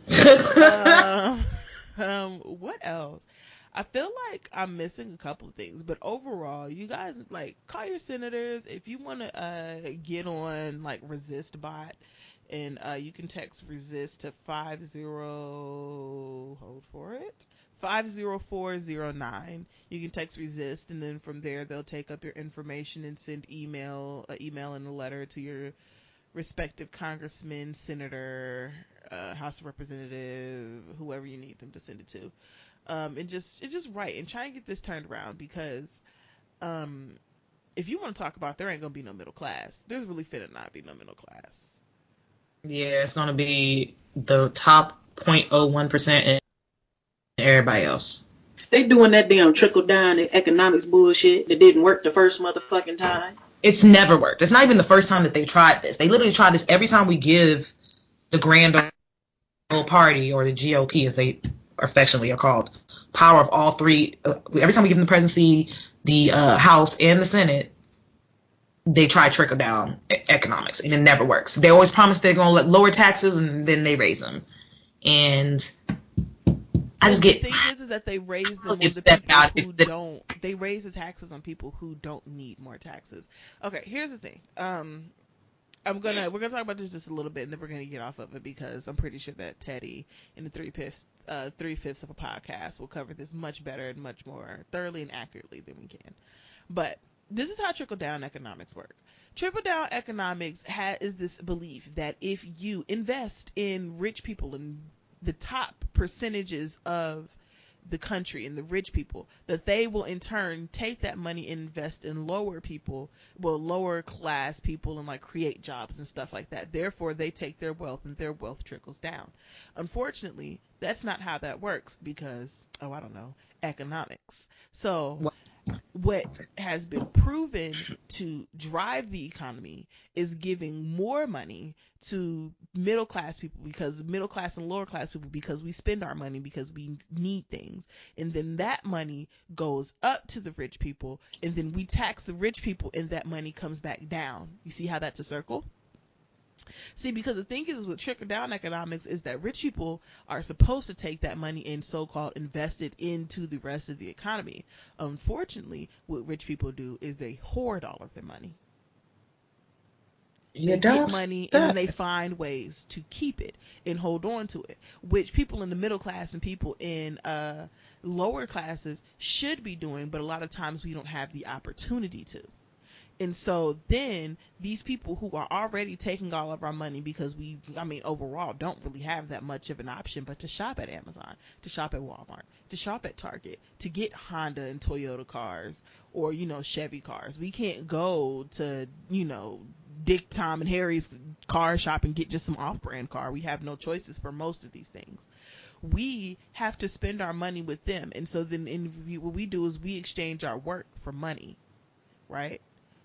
What else? I feel like I'm missing a couple of things, but overall, you guys like call your senators if you want to get on like Resist bot, and you can text Resist to 50409. You can text Resist, and then from there they'll take up your information and send an email and a letter to your respective congressman, senator, House of Representative, whoever you need them to send it to. And just write and try and get this turned around, because if you want to talk about there ain't gonna be no middle class, there's really finna not be no middle class. Yeah, it's gonna be the top 0.01% and everybody else. They doing that damn trickle down economics bullshit that didn't work the first motherfucking time. It's never worked. It's not even the first time that they tried this. They literally tried this every time we give the Grand Old Party, or the GOP as they affectionately are called, power of all three. Every time we give them the presidency, the House, and the Senate, they try trickle down economics, and it never works. They always promise they're going to lower taxes, and then they raise them. And I just get. The thing is that they raise them on the people who don't. They raise the taxes on people who don't need more taxes. Okay, here's the thing. We're gonna talk about this just a little bit, and then we're gonna get off of it, because I'm pretty sure that Teddy in the 3/5 of a podcast will cover this much better and much more thoroughly and accurately than we can. But this is how trickle down economics work. Trickle down economics is this belief that if you invest in rich people and the top percentages of the country and the rich people, that they will in turn take that money and invest in lower class people, and like create jobs and stuff like that. Therefore, they take their wealth and their wealth trickles down. Unfortunately, that's not how that works, because, economics. So what has been proven to drive the economy is giving more money to middle class people, because middle class and lower class people, because we spend our money because we need things, and then that money goes up to the rich people, and then we tax the rich people, and that money comes back down. You see how that's a circle? See, because the thing is with trickle down economics is that rich people are supposed to take that money and so-called invest it into the rest of the economy. Unfortunately, what rich people do is they hoard all of their money. They get money, and then they find ways to keep it and hold on to it, which people in the middle class and people in lower classes should be doing, but a lot of times we don't have the opportunity to. And so then these people who are already taking all of our money, because overall don't really have that much of an option but to shop at Amazon, to shop at Walmart, to shop at Target, to get Honda and Toyota cars, or, Chevy cars. We can't go to, Dick, Tom, and Harry's car shop and get just some off-brand car. We have no choices for most of these things. We have to spend our money with them. And so then what we do is we exchange our work for money, right?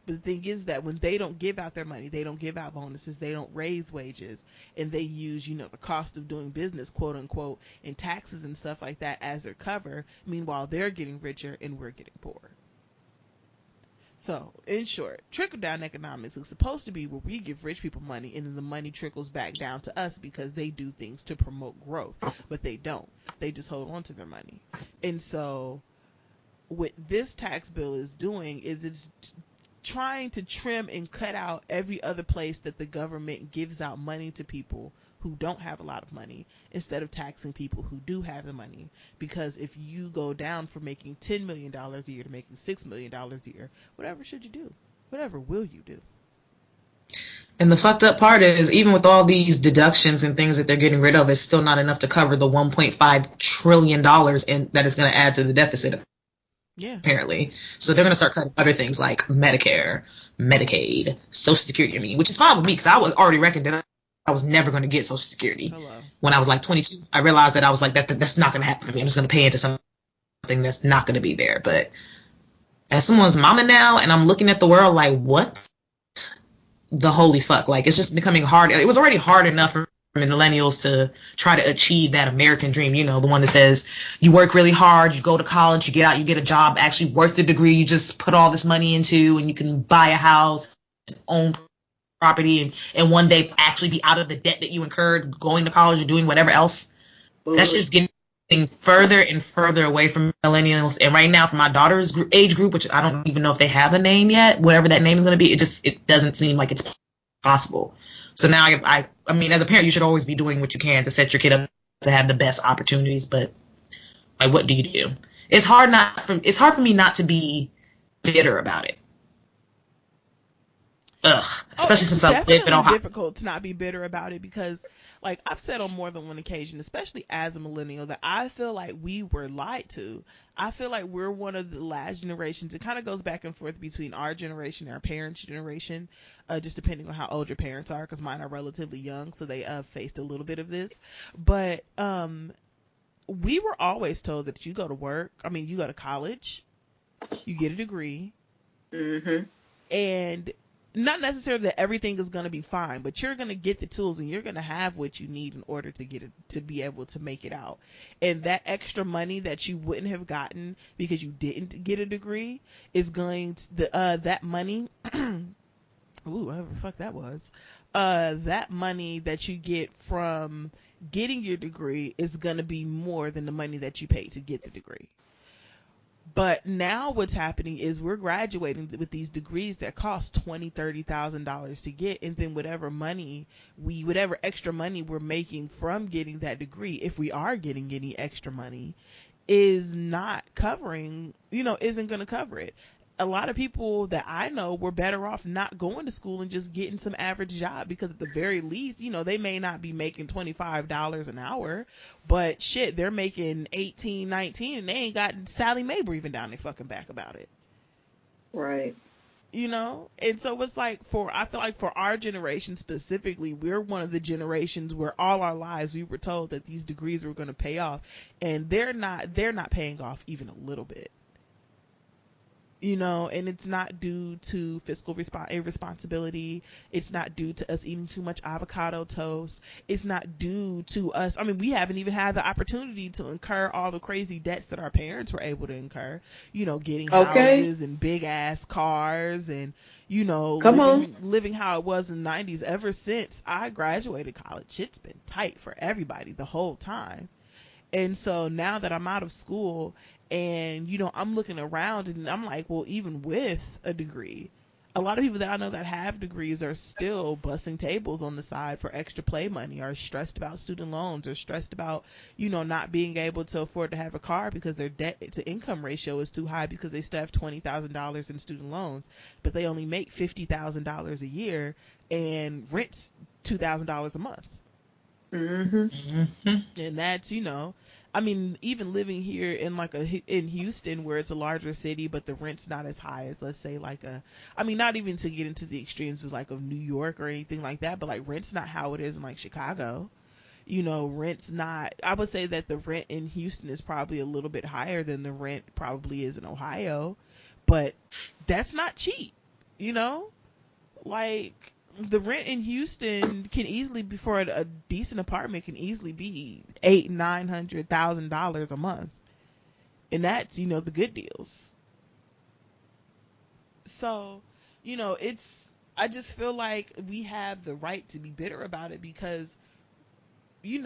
But the thing is that when they don't give out their money, they don't give out bonuses, they don't raise wages, and they use, the cost of doing business, quote unquote, and taxes and stuff like that as their cover. Meanwhile, they're getting richer and we're getting poorer. So, in short, trickle-down economics is supposed to be where we give rich people money, and then the money trickles back down to us because they do things to promote growth, but they don't. They just hold on to their money. And so, what this tax bill is doing is it's trying to trim and cut out every other place that the government gives out money to people who don't have a lot of money, instead of taxing people who do have the money. Because if you go down from making $10 million a year to making $6 million a year, whatever should you do? Whatever will you do? And the fucked up part is, even with all these deductions and things that they're getting rid of, it's still not enough to cover the $1.5 trillion that is going to add to the deficit. Yeah. Apparently. So they're going to start cutting other things like Medicare, Medicaid, Social Security, which is fine with me, because I was already reckoned that I was never going to get Social Security. Hello. When I was like 22. I realized that I was like, that's not going to happen for me. I'm just going to pay into something that's not going to be there. But as someone's mama now, and I'm looking at the world like, what the holy fuck? Like, it's just becoming hard. It was already hard enough for millennials to try to achieve that American dream. You know, the one that says you work really hard, you go to college, you get out, you get a job actually worth the degree you just put all this money into, and you can buy a house, own property, and one day actually be out of the debt that you incurred going to college or doing whatever else. That's just getting further and further away from millennials. And right now, for my daughter's age group, which I don't even know if they have a name yet, whatever that name is going to be, it doesn't seem like it's possible. So now, I mean, as a parent, you should always be doing what you can to set your kid up to have the best opportunities. But like, what do you do? It's hard for me not to be bitter about it. Especially since I live in Ohio. It's difficult to not be bitter about it because, like, I've said on more than one occasion, especially as a millennial, that I feel like we were lied to. I feel like we're one of the last generations. It kind of goes back and forth between our generation and our parents' generation, just depending on how old your parents are, because mine are relatively young, so they faced a little bit of this. But we were always told that you go to work, you go to college, you get a degree, and not necessarily that everything is going to be fine, but you're going to get the tools and you're going to have what you need in order to get it, to be able to make it out. And that extra money that you wouldn't have gotten because you didn't get a degree is going to, that money, ooh, whatever the fuck that was, that money that you get from getting your degree is going to be more than the money that you paid to get the degree. But now what's happening is we're graduating with these degrees that cost $20,000, $30,000 to get, and then whatever extra money we're making from getting that degree, if we are getting any extra money, is not covering, isn't going to cover it. A lot of people that I know were better off not going to school and just getting some average job, because at the very least, they may not be making $25 an hour, but shit, they're making 18, 19, and they ain't got Sally Mae breathing down their fucking back about it. Right. And so it's like, I feel like for our generation specifically, we're one of the generations where all our lives we were told that these degrees were going to pay off, and they're not paying off even a little bit. And it's not due to fiscal irresponsibility. It's not due to us eating too much avocado toast. It's not due to us. We haven't even had the opportunity to incur all the crazy debts that our parents were able to incur, getting houses and big ass cars and, living how it was in the 90s. Ever since I graduated college, it's been tight for everybody the whole time. And so now that I'm out of school, and, I'm looking around and I'm like, well, even with a degree, a lot of people that I know that have degrees are still busting tables on the side for extra play money, are stressed about student loans, or stressed about, not being able to afford to have a car because their debt to income ratio is too high because they still have $20,000 in student loans, but they only make $50,000 a year and rent's $2,000 a month. And that's, even living here in in Houston, where it's a larger city, but the rent's not as high as, let's say, not even to get into the extremes of New York or anything like that, but rent's not how it is in Chicago. Rent's not, I would say that the rent in Houston is probably a little bit higher than the rent probably is in Ohio, but that's not cheap, the rent in Houston can easily be, for a decent apartment, can easily be $800,000-$900,000 a month, and that's the good deals. So I just feel like we have the right to be bitter about it because we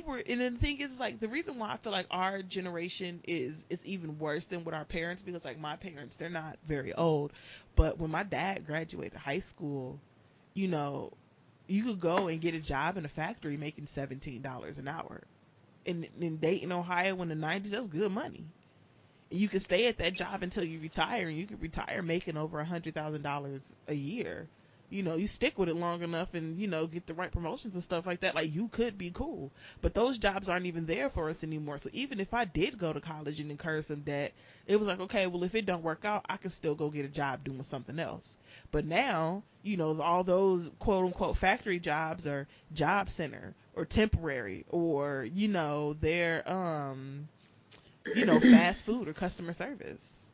were, and the thing is, the reason why I feel like our generation is even worse than what our parents, because my parents, they're not very old, but when my dad graduated high school, you could go and get a job in a factory making $17 an hour. In Dayton, Ohio, in the 90s, that's good money. And you could stay at that job until you retire, and you could retire making over $100,000 a year. You stick with it long enough and, get the right promotions and stuff like that, you could be cool. But those jobs aren't even there for us anymore. So even if I did go to college and incur some debt, it was okay, well, if it don't work out, I can still go get a job doing something else. But now, all those quote unquote factory jobs are job center or temporary, or, they're, fast food or customer service.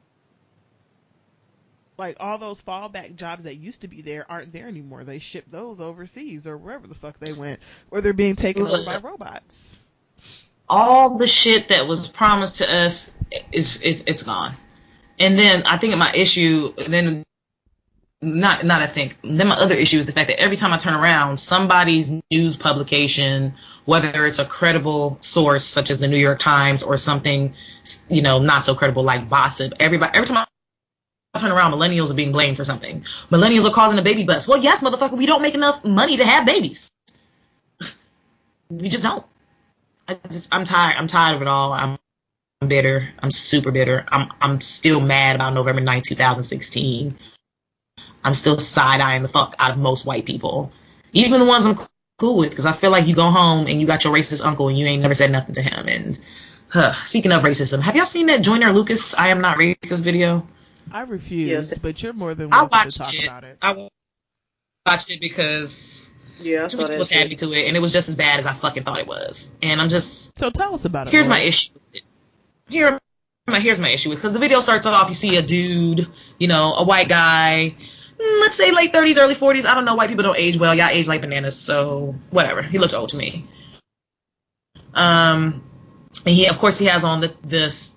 like all those fallback jobs that used to be there aren't there anymore. They ship those overseas or wherever the fuck they went, or they're being taken over by robots. All the shit that was promised to us it's gone. And then I think my issue, then my other issue is the fact that every time I turn around, somebody's news publication, whether it's a credible source such as the New York Times or something, you know, not so credible like Gossip, every time I turn around, millennials are being blamed for something. Millennials are causing a baby bust. Well, yes, motherfucker, we don't make enough money to have babies. We just don't. I'm tired. I'm tired of it all. I'm bitter. I'm super bitter. I'm still mad about November 9th, 2016. I'm still side-eyeing the fuck out of most white people. Even the ones I'm cool with, because I feel like you go home and you got your racist uncle and you ain't never said nothing to him. And speaking of racism, have y'all seen that Joyner Lucas I Am Not Racist video? I refused, Yes. but you're more than welcome to talk about it. I watched it because Yeah, I two saw people that tagged me shit. to it, and it was just as bad as I fucking thought it was. And I'm just... So tell us about it. Here's my Laura. issue with it. Here's my issue with it. Because the video starts off, you see a dude, you know, a white guy, let's say late 30s, early 40s. I don't know. White people don't age well. Y'all age like bananas, so whatever. He looks old to me. And he has on this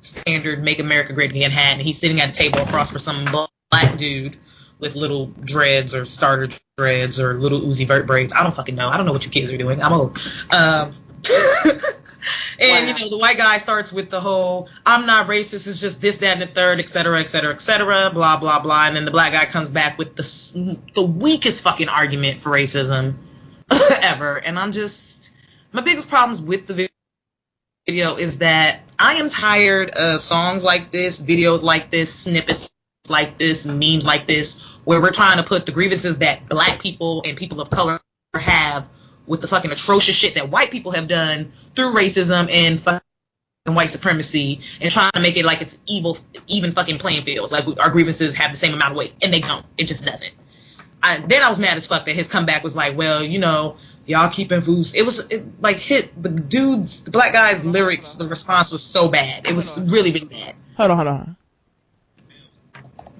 standard "Make America Great Again" hat, and he's sitting at a table across from some black dude with little dreads or starter dreads or little Uzi Vert braids. I don't fucking know. I don't know what you kids are doing. I'm old. And, you know, the white guy starts with the whole, I'm not racist, it's just this, that, and the third, et cetera, et cetera, et cetera, blah, blah, blah. And then the black guy comes back with the weakest fucking argument for racism ever. And my biggest problems with the video is that I am tired of songs like this, videos like this, snippets like this, memes like this, where we're trying to put the grievances that black people and people of color have with the fucking atrocious shit that white people have done through racism and fucking white supremacy, and trying to make it like it's even fucking playing fields. Like our grievances have the same amount of weight, and they don't. It just doesn't. Then I was mad as fuck that his comeback was like, well, you know, y'all keeping foods. The black guy's lyrics, the response was so bad. It was really, really bad. Hold on.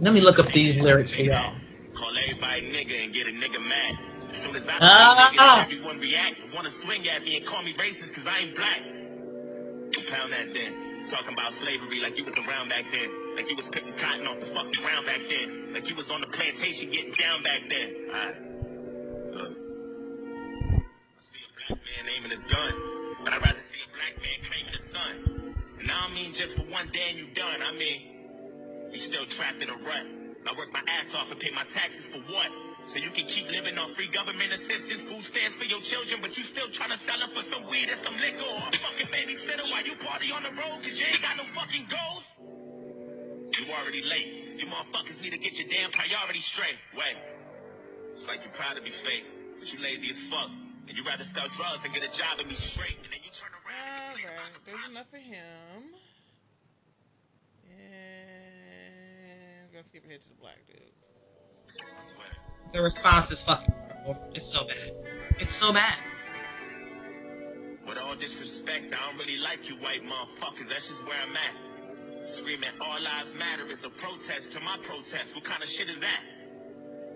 Let me look up these lyrics for y'all. Call everybody nigga and get a nigga mad. As soon as I say nigga, everyone react and wanna swing at me and call me racist cause I ain't black. Pound that then. Talking about slavery like you was around back then. Like you was picking cotton off the fucking ground back then. Like you was on the plantation getting down back then. Alright. I see a black man aiming his gun, but I'd rather see a black man claiming his son. And I don't mean just for one day and you done. I mean, you still trapped in a rut. I work my ass off and pay my taxes for what? So you can keep living on free government assistance, food stamps for your children, but you still trying to sell it for some weed and some liquor or a fucking babysitter while you party on the road cause you ain't got no fucking goals? You already late. You motherfuckers need to get your damn priorities straight. Wait. It's like you're proud to be fake, but you lazy as fuck. And you rather sell drugs and get a job and be straight, and then you turn around. Alright, there's enough for him. And I'm gonna skip ahead to the black dude. I swear. The response is fucking horrible. It's so bad. It's so bad. With all disrespect, I don't really like you white motherfuckers. That's just where I'm at. Screaming all lives matter is a protest to my protest. What kind of shit is that?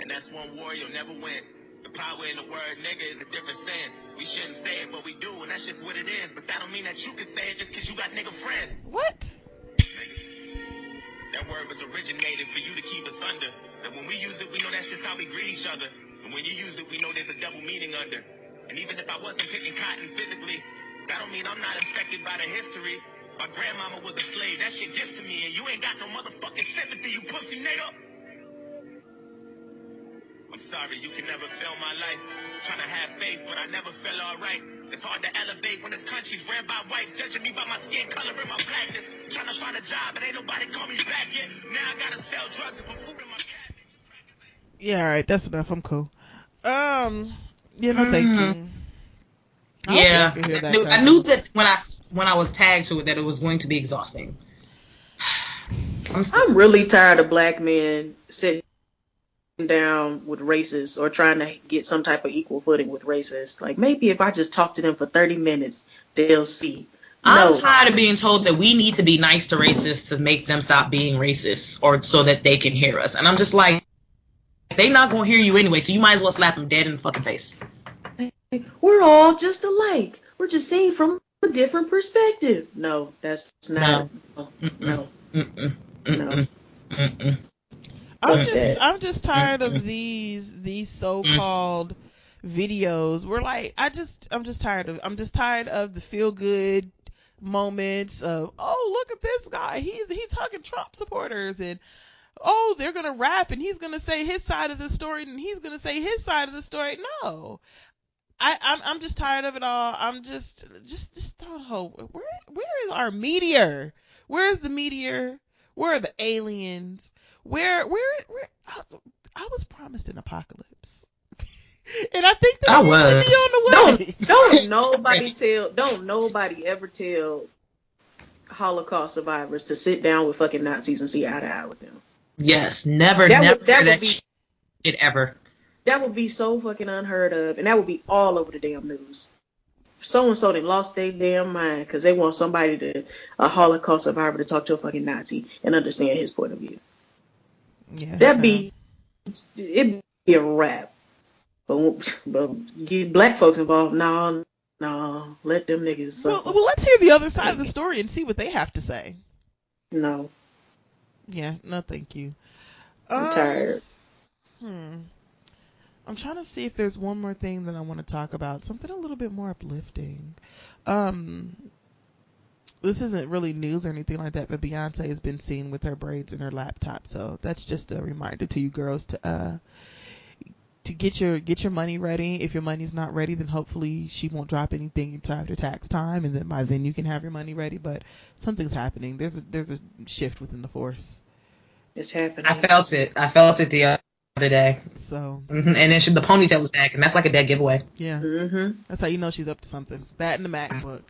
And that's one war you'll never win. The power in the word nigga is a different saying. We shouldn't say it, but we do, and that's just what it is. But that don't mean that you can say it just cause you got nigga friends. What? That word was originated for you to keep us under. And when we use it, we know that's just how we greet each other. And when you use it, we know there's a double meaning under. And even if I wasn't picking cotton physically, that don't mean I'm not infected by the history. My grandmama was a slave. That shit gets to me, and you ain't got no motherfucking sympathy, you pussy nigga. I'm sorry, you can never feel my life. Trying to have faith, but I never felt alright. It's hard to elevate when this country's ran by whites, judging me by my skin color and my blackness. Trying to find a job, and ain't nobody call me back yet. Now I gotta sell drugs and put food in my cabinet. Yeah, alright, that's enough. I'm cool. Thank you. Yeah, I hear that I knew that when I was tagged to it that it was going to be exhausting. I'm really tired of black men sitting down with racists or trying to get some type of equal footing with racists. Like, maybe if I just talk to them for 30 minutes, they'll see. I'm No. tired of being told that we need to be nice to racists to make them stop being racist or so that they can hear us. And I'm just like, they not going to hear you anyway, so you might as well slap them dead in the fucking face. We're all just alike. We're just seeing from a different perspective. No, that's not. No. No. I'm just tired of these so-called videos. I'm just tired of the feel good moments of, oh, look at this guy, he's hugging Trump supporters, and oh, they're gonna rap and he's gonna say his side of the story and he's gonna say his side of the story. No, I'm just tired of it all. I'm just throw the whole. Where is our meteor? Where is the meteor? Where are the aliens? Where I was promised an apocalypse. And I think that I needs was. to be on the way. Don't nobody ever tell Holocaust survivors to sit down with fucking Nazis and see eye to eye with them. Yes, never shit ever. That would be so fucking unheard of, and that would be all over the damn news. So and so they lost their damn mind because they want a Holocaust survivor to talk to a fucking Nazi and understand his point of view. Yeah, It'd be a wrap. But get black folks involved, no, let them niggas suffer. Well, let's hear the other side of the story and see what they have to say. No. Yeah, no, thank you. I'm tired. I'm trying to see if there's one more thing that I want to talk about. Something a little bit more uplifting. This isn't really news or anything like that, but Beyonce has been seen with her braids in her laptop. So that's just a reminder to you girls to get your money ready. If your money's not ready, then hopefully she won't drop anything until after tax time, and then by then you can have your money ready. But something's happening. There's a shift within the force. It's happening. I felt it the other day. So. And then the ponytail was back, and that's like a dead giveaway. Yeah. That's how you know she's up to something. That and the MacBook.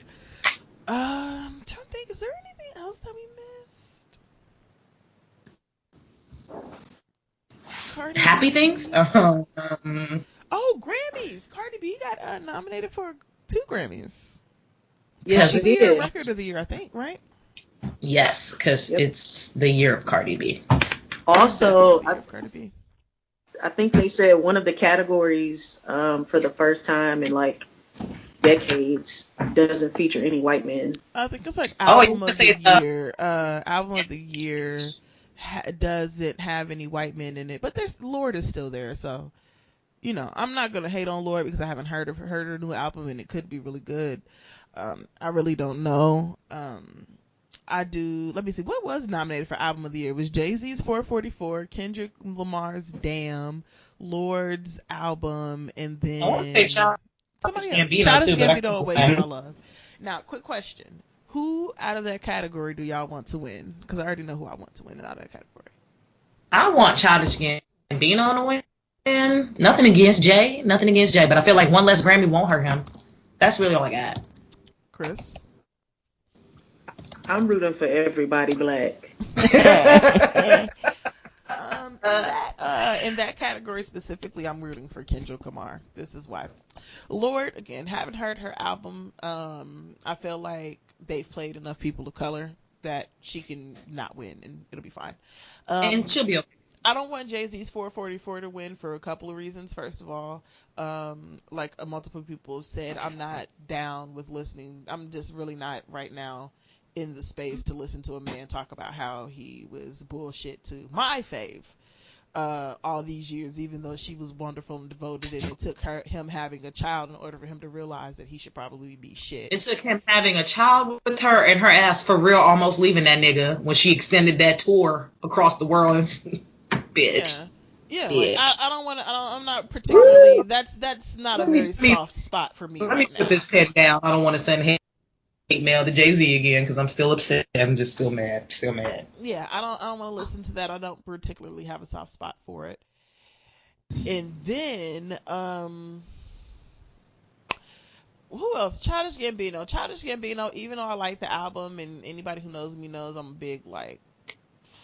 I'm trying to think, is there anything else that we missed? Happy things? Oh, Grammys. Cardi B got nominated for 2 Grammys. Yes, it did. Record of the year, I think, right? Yes, because it's the year of Cardi B. Also, Cardi B. I think they said one of the categories for the first time in like decades doesn't feature any white men. I think it's like album of the year. Album of the year doesn't have any white men in it, but Lorde is still there, so you know I'm not gonna hate on Lorde because I haven't heard her new album and it could be really good. I really don't know. Let me see, what was nominated for album of the year? It was Jay-Z's 444, Kendrick Lamar's Damn, Lorde's album, and then Childish Gambino, Away From My Love. Now, quick question. Who out of that category do y'all want to win? Because I already know who I want to win out of that category. I want Childish Gambino to win. Nothing against Jay, but I feel like one less Grammy won't hurt him. That's really all I got. Chris? I'm rooting for everybody black. In that category specifically, I'm rooting for Kendrick Lamar. This is why. Lorde, again, haven't heard her album. I feel like they've played enough people of color that she can not win, and it'll be fine. And she'll be okay. I don't want Jay-Z's 444 to win for a couple of reasons. First of all, like multiple people said, I'm not down with listening. I'm just really not right now in the space to listen to a man talk about how he was bullshit to my fave all these years, even though she was wonderful and devoted, and it took him having a child in order for him to realize that he should probably be shit. It took him having a child with her and her ass for real almost leaving that nigga when she extended that tour across the world. Bitch. Yeah, like, I don't want to. I'm not particularly. That's not a very soft spot for me. Let me put this pen down. I don't want to send hate mail to Jay-Z again because I'm still upset. I'm just still mad. Yeah, I don't want to listen to that. I don't particularly have a soft spot for it. And then who else? Childish Gambino. Even though I like the album, and anybody who knows me knows I'm a big like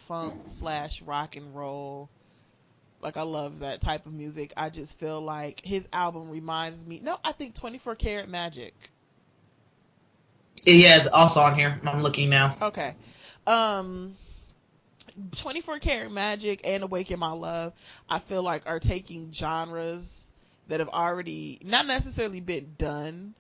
funk / rock and roll. Like I love that type of music. I just feel like his album reminds me. No, I think 24 Karat Magic. Yeah, it's also on here. I'm looking now. Okay. 24 Karat Magic and Awaken My Love, I feel like are taking genres that have already not necessarily been done,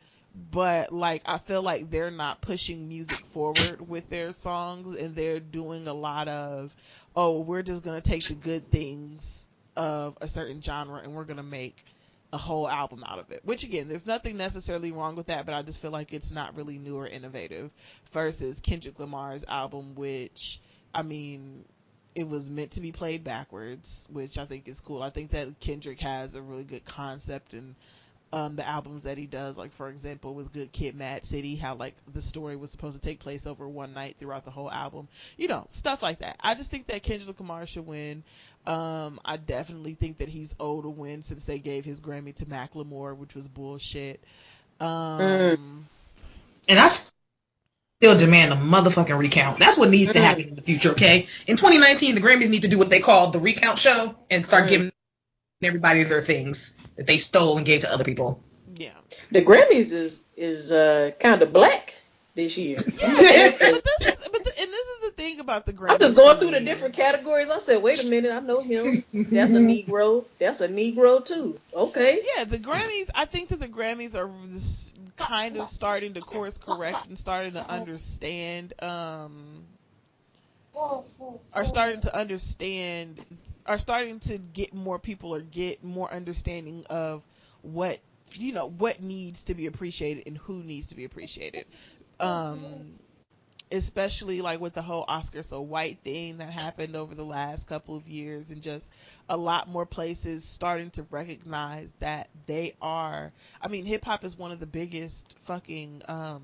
but like I feel like they're not pushing music forward with their songs, and they're doing a lot of, oh, we're just gonna take the good things of a certain genre and we're gonna make a whole album out of it. Which again, there's nothing necessarily wrong with that, but I just feel like it's not really new or innovative versus Kendrick Lamar's album, which, I mean, it was meant to be played backwards, which I think is cool. I think that Kendrick has a really good concept in the albums that he does. Like, for example, with Good Kid, Mad City, how like the story was supposed to take place over one night throughout the whole album. You know, stuff like that. I just think that Kendrick Lamar should win. I definitely think that he's owed to win since they gave his Grammy to Macklemore, which was bullshit. And I still demand a motherfucking recount. That's what needs to happen in the future, okay? In 2019, the Grammys need to do what they call the recount show and start giving everybody their things that they stole and gave to other people. Yeah. The Grammys is kind of black this year. And this is the thing about the Grammys. I'm just going through the different categories. I said, wait a minute, I know him. That's a Negro. That's a Negro too. Okay. Yeah, the Grammys, I think that the Grammys are kind of starting to course correct and starting to understand, are starting to get more people or get more understanding of what, you know, what needs to be appreciated and who needs to be appreciated. Especially like with the whole Oscar So White thing that happened over the last couple of years, and just a lot more places starting to recognize that they are, I mean, hip hop is one of the biggest fucking one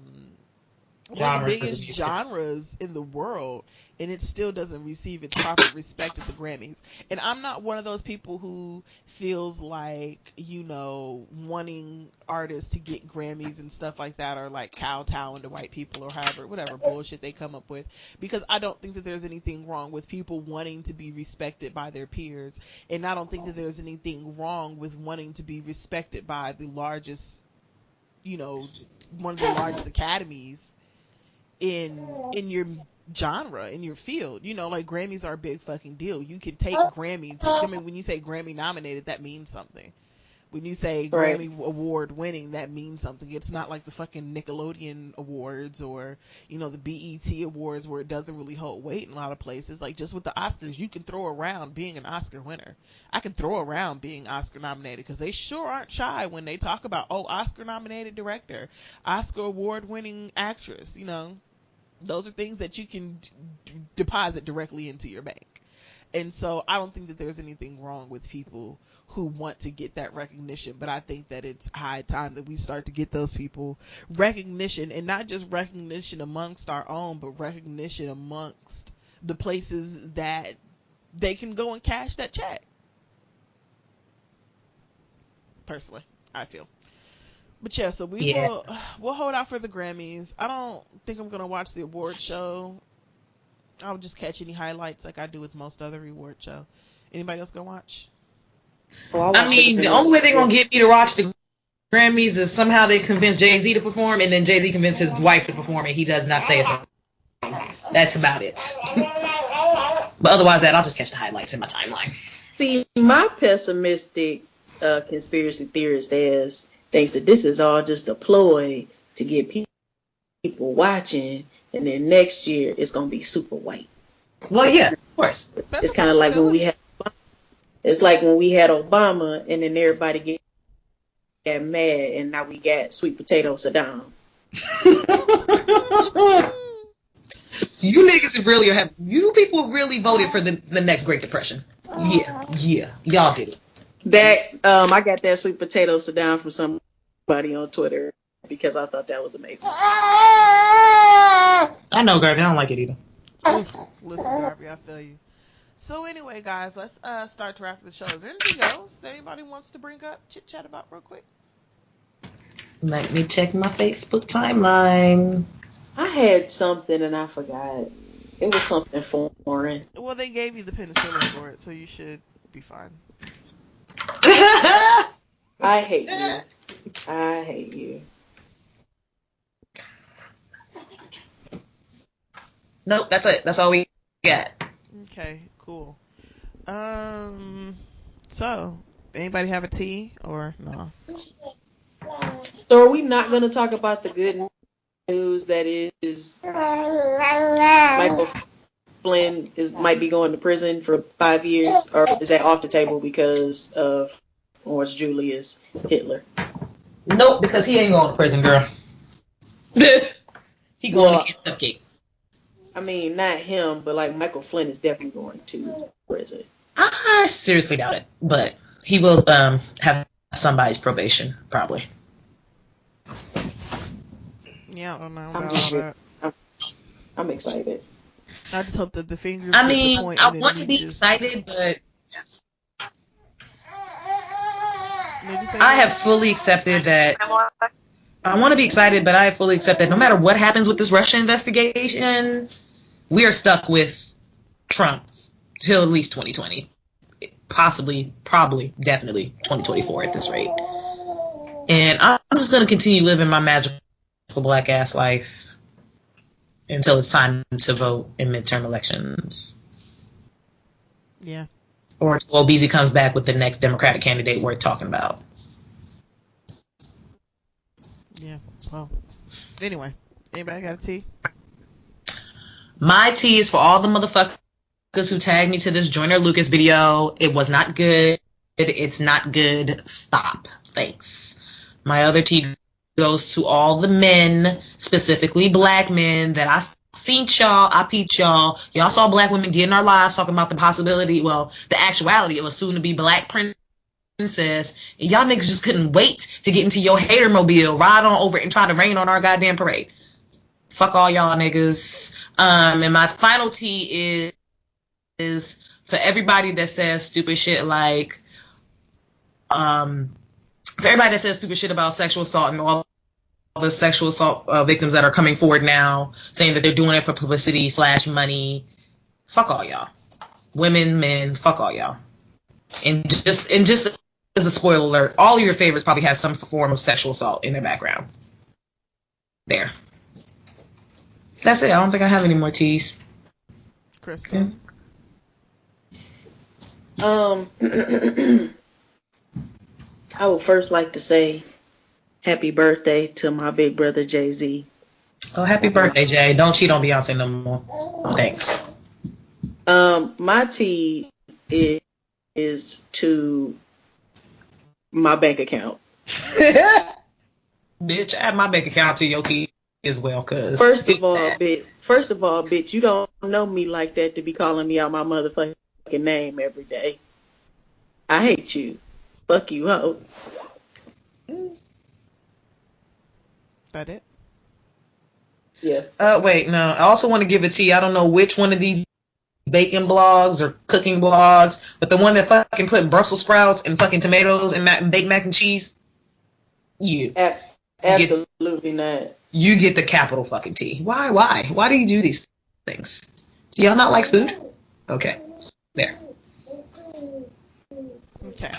of the biggest genres in the world, and it still doesn't receive its proper respect at the Grammys. And I'm not one of those people who feels like, you know, wanting artists to get Grammys and stuff like that are like kowtowing to white people or however, whatever bullshit they come up with, because I don't think that there's anything wrong with people wanting to be respected by their peers, and I don't think that there's anything wrong with wanting to be respected by the largest, you know, one of the largest academies in your genre, in your field. You know, like Grammys are a big fucking deal. You can take Grammy. I mean, when you say Grammy nominated, that means something. When you say Grammy award winning, that means something. It's not like the fucking Nickelodeon awards or, you know, the BET awards where it doesn't really hold weight in a lot of places. Like just with the Oscars, you can throw around being an Oscar winner. I can throw around being Oscar nominated because they sure aren't shy when they talk about, oh, Oscar nominated director, Oscar award winning actress. You know, those are things that you can deposit directly into your bank. And so I don't think that there's anything wrong with people who want to get that recognition, but I think that it's high time that we start to get those people recognition, and not just recognition amongst our own, but recognition amongst the places that they can go and cash that check. Personally, I feel. But yeah, so we'll hold out for the Grammys. I don't think I'm gonna watch the award show. I'll just catch any highlights like I do with most other award show. Anybody else gonna watch? I mean, the only way they're gonna get me to watch the Grammys is somehow they convince Jay-Z to perform, and then Jay-Z convinces his wife to perform, and he does not say a thing. That's about it. But otherwise, I'll just catch the highlights in my timeline. See, my pessimistic conspiracy theorist ass thinks that this is all just a ploy to get people watching, and then next year it's gonna be super white. Well, yeah, of course. It's kind of like when we had. It's like when we had Obama, and then everybody got mad, and now we got sweet potato Saddam. You niggas really have. You people really voted for the next Great Depression. Yeah, y'all did it. That I got that sweet potato Saddam from somebody on Twitter because I thought that was amazing. I know, Garvey. I don't like it either. Listen, Garvey, I feel you. So anyway, guys, let's start to wrap the show. Is there anything else that anybody wants to bring up, chit-chat about real quick? Let me check my Facebook timeline. I had something and I forgot. It was something foreign. Well, they gave you the penicillin for it, so you should be fine. I hate you. I hate you. Nope, that's it. That's all we got. Okay, cool. So anybody have a tea or no? So are we not going to talk about the good news that is Michael Flynn might be going to prison for 5 years, or is that off the table because of Orange Julius Hitler? Nope, because he ain't going to prison, girl. He going to get cupcake. I mean, not him, but like Michael Flynn is definitely going to prison. I seriously doubt it, but he will have somebody's probation, probably. Yeah, I don't know I'm about just- all that. I'm excited. I just hope that the fingers. I get the mean, point I and then want to we be just- excited, but What'd you say? I have fully accepted that. I want to be excited, but I have fully accepted that no matter what happens with this Russia investigation, we are stuck with Trump till at least 2020. Possibly, probably, definitely 2024 at this rate. And I'm just going to continue living my magical black ass life until it's time to vote in midterm elections. Yeah. Or until Obese comes back with the next Democratic candidate worth talking about. Yeah. Well. Anyway, anybody got a tea? My tea is for all the motherfuckers who tagged me to this Joyner Lucas video. It was not good. It's not good. Stop. Thanks. My other tea goes to all the men, specifically black men, that I seen y'all, I peeped y'all. Y'all saw black women get in our lives talking about the possibility, well, the actuality of a soon-to-be black princess. And y'all niggas just couldn't wait to get into your hater mobile, ride on over and try to rain on our goddamn parade. Fuck all y'all niggas. And my final tea is for everybody that says stupid shit like, for everybody that says stupid shit about sexual assault and all the sexual assault victims that are coming forward now, saying that they're doing it for publicity / money. Fuck all y'all. Women, men, fuck all y'all. And just as a spoiler alert, all of your favorites probably have some form of sexual assault in their background. There. That's it. I don't think I have any more teas. Crystal. I would first like to say happy birthday to my big brother Jay-Z. Oh, happy birthday, Jay. Don't cheat on Beyonce no more. Thanks. My tea is to my bank account. Bitch, add my bank account to your tea as well, cause First of all, bitch, you don't know me like that to be calling me out my motherfucking name every day. I hate you. Fuck you, hoe. That it? Yeah. Wait, no. I also want to give a tea. I don't know which one of these baking blogs or cooking blogs, but the one that fucking put Brussels sprouts and fucking tomatoes and baked mac and cheese. You. Absolutely not. You get the capital fucking tea. Why? Why do you do these things? Do y'all not like food? Okay. There. Okay.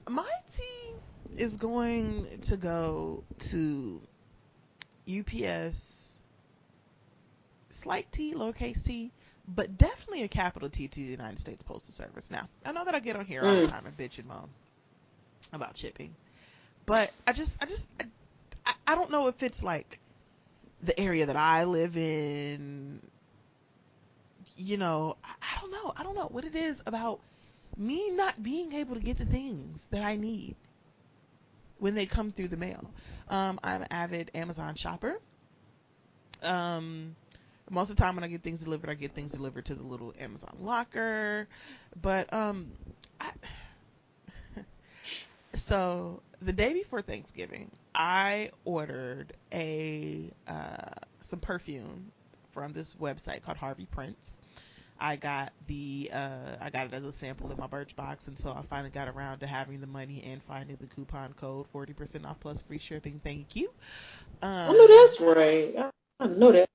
My tea is going to go to UPS, slight T, lowercase t, but definitely a capital T to the United States Postal Service. Now, I know that I get on here all the time and bitch and moan about shipping, but I don't know if it's like the area that I live in. You know, I don't know what it is about me not being able to get the things that I need when they come through the mail. I'm an avid Amazon shopper. Most of the time when I get things delivered to the little Amazon locker. But so the day before Thanksgiving, I ordered some perfume from this website called Harvey Prince. I got it as a sample in my Birchbox, and so I finally got around to having the money and finding the coupon code 40% off plus free shipping. Thank you. I know that's right. I know that.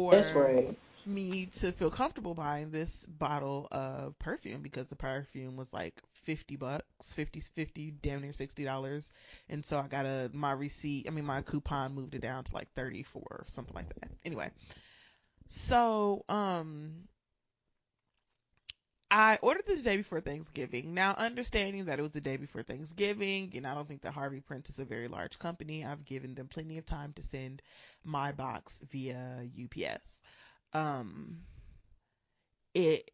That's right. me to feel comfortable buying this bottle of perfume, because the perfume was like $50, 50, damn near $60. And so I got my coupon moved it down to like 34 or something like that. Anyway, so I ordered this the day before Thanksgiving. Now, understanding that it was the day before Thanksgiving, and I don't think that Harvey Prince is a very large company, I've given them plenty of time to send my box via UPS. It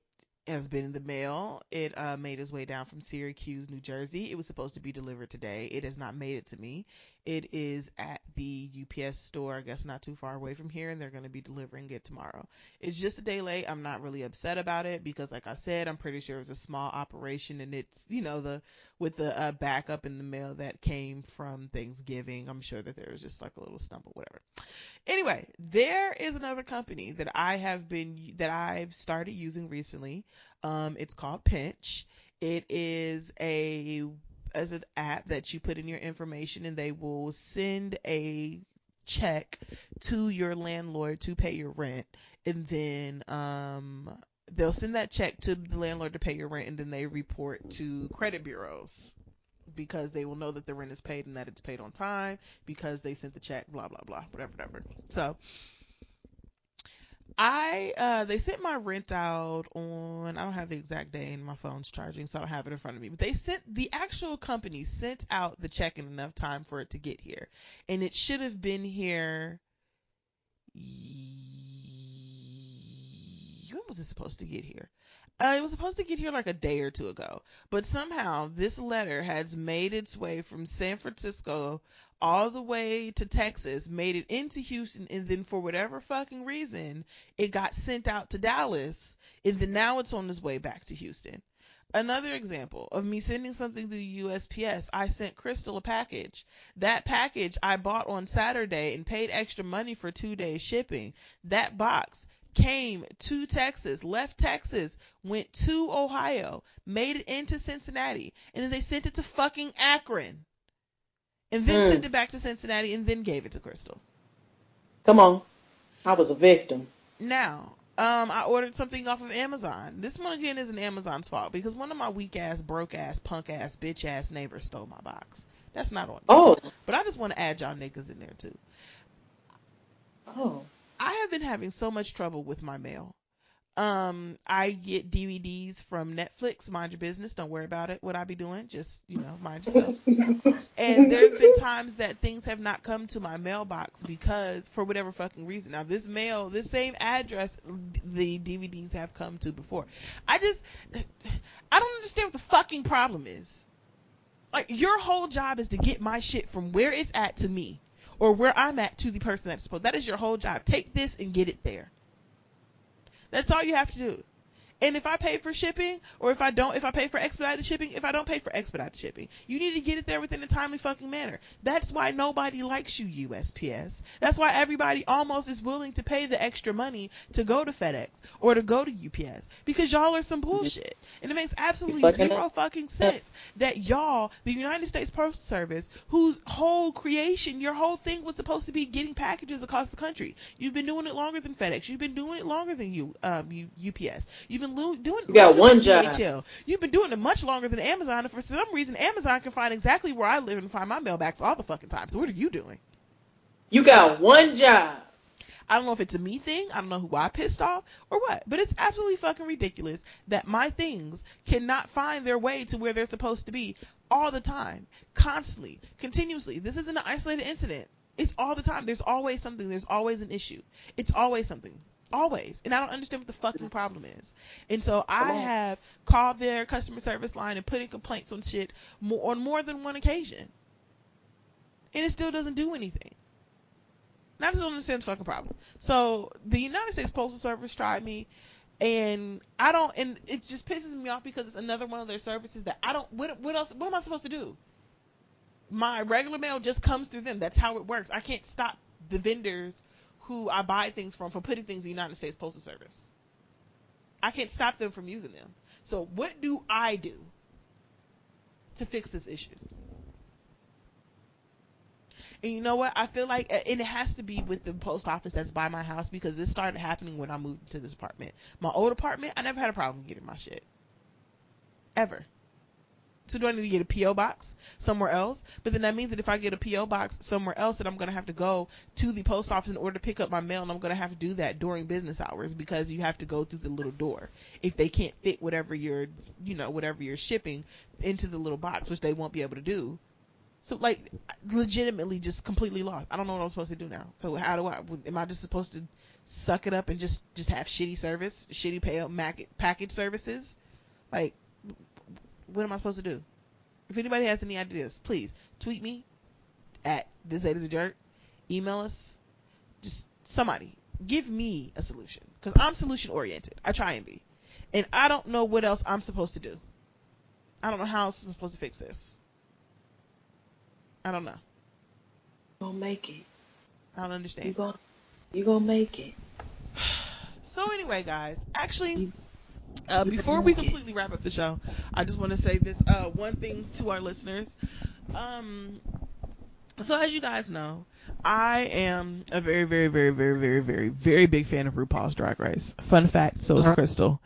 has been in the mail. It made its way down from Syracuse, New Jersey. It was supposed to be delivered today. It has not made it to me. It is at the UPS store, I guess not too far away from here, and they're going to be delivering it tomorrow. It's just a day late. I'm not really upset about it because, like I said, I'm pretty sure it was a small operation, and it's, with the backup in the mail that came from Thanksgiving, I'm sure that there was just like a little stumble, whatever. Anyway, there is another company that I've started using recently. It's called Pinch. It is an app that you put in your information, and they will send a check to your landlord to pay your rent, and then they'll send that check to the landlord to pay your rent, and then they report to credit bureaus, because they will know that the rent is paid and that it's paid on time because they sent the check, blah, blah, blah, whatever. So they sent my rent out on, I don't have the exact day and my phone's charging, so I don't have it in front of me, but the actual company sent out the check in enough time for it to get here. And it should have been here. When was it supposed to get here? It was supposed to get here like a day or two ago, but somehow this letter has made its way from San Francisco all the way to Texas, made it into Houston, and then for whatever fucking reason, it got sent out to Dallas, and then now it's on its way back to Houston. Another example of me sending something to the USPS, I sent Crystal a package. That package I bought on Saturday and paid extra money for 2 days shipping. That box came to Texas, left Texas, went to Ohio, made it into Cincinnati, and then they sent it to fucking Akron, and then sent it back to Cincinnati, and then gave it to Crystal. Come on. I was a victim. Now, I ordered something off of Amazon. This one again isn't Amazon's fault, because one of my weak ass, broke ass, punk ass, bitch ass neighbors stole my box. That's not on me. Oh. But I just want to add y'all niggas in there too. Oh. I have been having so much trouble with my mail. I get DVDs from Netflix. Mind your business. Don't worry about it. What I be doing, just, mind yourself. And there's been times that things have not come to my mailbox because, for whatever fucking reason. Now, this same address, the DVDs have come to before. I don't understand what the fucking problem is. Like, your whole job is to get my shit from where it's at to me, or where I'm at to the person that's supposed. That is your whole job. Take this and get it there. That's all you have to do. And if I pay for shipping, or if I pay for expedited shipping, if I don't pay for expedited shipping, you need to get it there within a timely fucking manner. That's why nobody likes you, USPS. That's why everybody almost is willing to pay the extra money to go to FedEx or to go to UPS, because y'all are some bullshit. And it makes absolutely zero fucking sense that y'all, the United States Postal Service, whose whole creation, your whole thing was supposed to be getting packages across the country. You've been doing it longer than FedEx. You've been doing it longer than UPS. You've been doing you got one job. DHL. You've been doing it much longer than Amazon, and for some reason Amazon can find exactly where I live and find my mailbox all the fucking time. So what are you doing? You got one job. I don't know if it's a me thing, I don't know who I pissed off or what, but it's absolutely fucking ridiculous that my things cannot find their way to where they're supposed to be all the time, constantly, continuously. This isn't an isolated incident. It's all the time. There's always something. There's always an issue. It's always something. Always. And I don't understand what the fucking problem is. And so I have called their customer service line and put in complaints on shit on more than one occasion. And it still doesn't do anything. And I just don't understand the fucking problem. So the United States Postal Service tried me, and it just pisses me off because it's another one of their services that what am I supposed to do? My regular mail just comes through them. That's how it works. I can't stop the vendors who I buy things from putting things in the United States Postal Service. I can't stop them from using them. So what do I do to fix this issue? And you know what? I feel like, and it has to be with the post office that's by my house, because this started happening when I moved to this apartment. My old apartment, I never had a problem getting my shit. Ever. So do I need to get a P.O. box somewhere else? But then that means that if I get a P.O. box somewhere else, that I'm going to have to go to the post office in order to pick up my mail, and I'm going to have to do that during business hours, because you have to go through the little door. If they can't fit whatever you're shipping into the little box, which they won't be able to do. So, like, legitimately just completely lost. I don't know what I'm supposed to do now. So am I just supposed to suck it up and just have shitty service, shitty package services? Like, what am I supposed to do? If anybody has any ideas, please tweet me at ThisHater'sAJerk. Email us. Just somebody. Give me a solution. Because I'm solution oriented. I try and be. And I don't know what else I'm supposed to do. I don't know how else I'm supposed to fix this. I don't know. You're gonna make it. I don't understand. You're gonna make it. So anyway, guys, actually, before we completely wrap up the show, I just want to say this one thing to our listeners. So as you guys know, I am a very, very, very, very, very, very, very big fan of RuPaul's Drag Race. Fun fact, so is Crystal.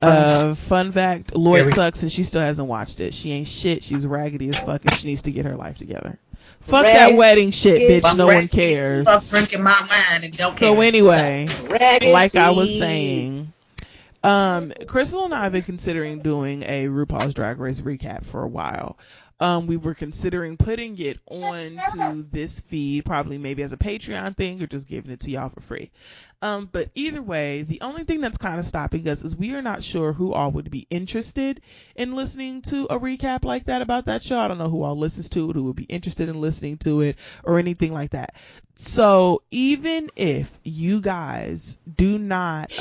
Fun fact, Lloyd sucks and she still hasn't watched it. She ain't shit. She's raggedy as fuck and she needs to get her life together. Fuck that wedding shit, bitch. No one cares. Stop drinking my wine and don't So care. anyway, Raggedy. like I was saying, Crystal and I have been considering doing a RuPaul's Drag Race recap for a while. We were considering putting it on to this feed, probably maybe as a Patreon thing or just giving it to y'all for free. But either way, the only thing that's kind of stopping us is we are not sure who all would be interested in listening to a recap like that about that show. I don't know who all listens to it, who would be interested in listening to it or anything like that. So even if you guys do not,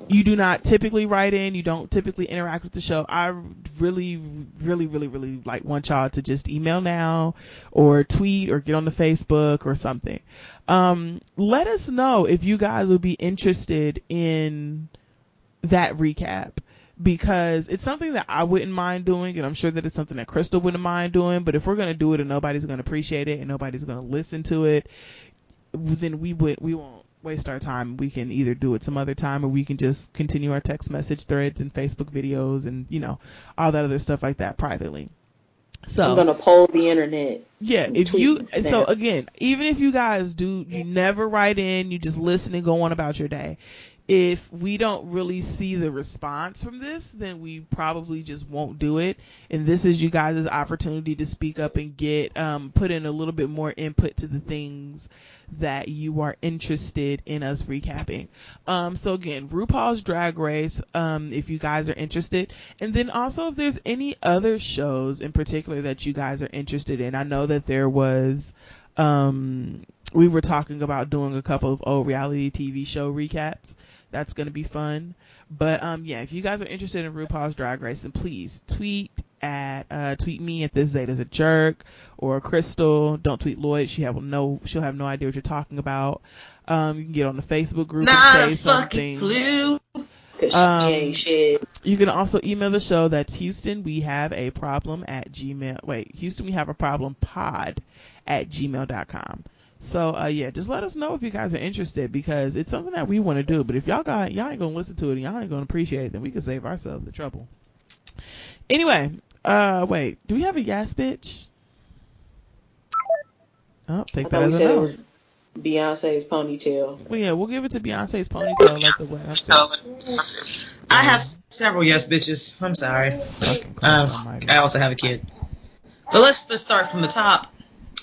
you do not typically write in, you don't typically interact with the show, I really, really, really, really like want y'all to just email now or tweet or get on the Facebook or something. Let us know if you guys would be interested in that recap, because it's something that I wouldn't mind doing, and I'm sure that it's something that Crystal wouldn't mind doing. But if we're going to do it and nobody's going to appreciate it and nobody's going to listen to it, then we won't waste our time. We can either do it some other time, or we can just continue our text message threads and Facebook videos and, you know, all that other stuff like that privately. So I'm gonna poll the internet. Yeah, if you, so again, even if you guys you never write in, you just listen and go on about your day. If we don't really see the response from this, then we probably just won't do it. And this is you guys' opportunity to speak up and get, put in a little bit more input to the things that you are interested in us recapping. So again, RuPaul's Drag Race, if you guys are interested. And then also if there's any other shows in particular that you guys are interested in. I know that there was, we were talking about doing a couple of old reality TV show recaps. That's going to be fun. But yeah, if you guys are interested in RuPaul's Drag Race, then please tweet me at ThisHater'sAJerk, or Crystal. Don't tweet Lloyd. She'll have no idea what you're talking about. You can get on the Facebook group and say something. Clue. You can also email the show. That's Houston we have a problem pod@gmail.com. So yeah, just let us know if you guys are interested, because it's something that we want to do. But if y'all ain't gonna listen to it and y'all ain't gonna appreciate it, then we can save ourselves the trouble. Anyway, wait, do we have a yes bitch? Oh, take that as a no. It was Beyonce's ponytail. Well, yeah, we'll give it to Beyonce's ponytail like the way I have several yes bitches. I'm sorry. I also have a kid. But let's start from the top.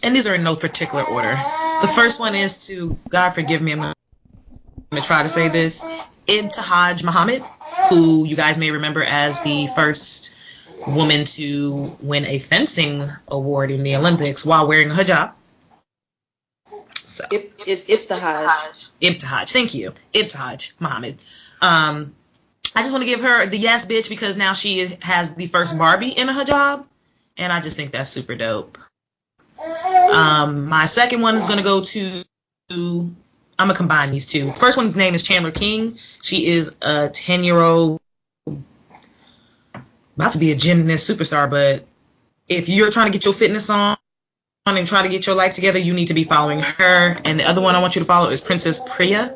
And these are in no particular order. The first one is to, God forgive me, I'm going to try to say this, Ibtihaj Muhammad, who you guys may remember as the first woman to win a fencing award in the Olympics while wearing a hijab. So, It's the Hajj. Ibtihaj, thank you. Ibtihaj Muhammad. I just want to give her the yes bitch because now she has the first Barbie in a hijab, and I just think that's super dope. My second one is going to go to, I'm going to combine these two. First one's name is Chandler King. She is a 10-year-old, about to be a gymnast superstar, but if you're trying to get your fitness on, and try to get your life together, you need to be following her. And the other one I want you to follow is Princess Priya.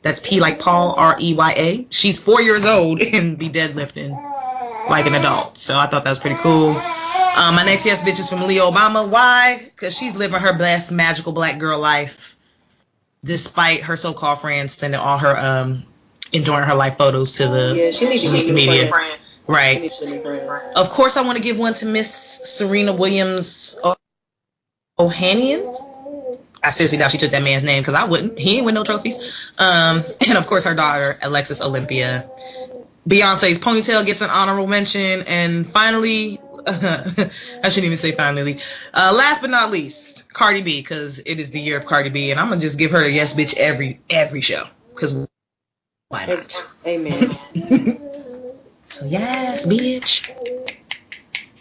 That's P like Paul, R-E-Y-A. She's 4 years old and be deadlifting like an adult. So I thought that was pretty cool. My next yes bitch is from Leah Obama. Why? Because she's living her best magical black girl life, despite her so-called friends sending all her enjoying her life photos to the she needs to get media. friend. Right. Of course, I want to give one to Miss Serena Williams Ohanian. I seriously doubt she took that man's name because I wouldn't. He ain't win no trophies. And of course, her daughter, Alexis Olympia. Beyonce's ponytail gets an honorable mention. And finally, I shouldn't even say finally. Last but not least, Cardi B, because it is the year of Cardi B. And I'm going to just give her a yes, bitch, every show. Because why not? Amen. So, yes, bitch.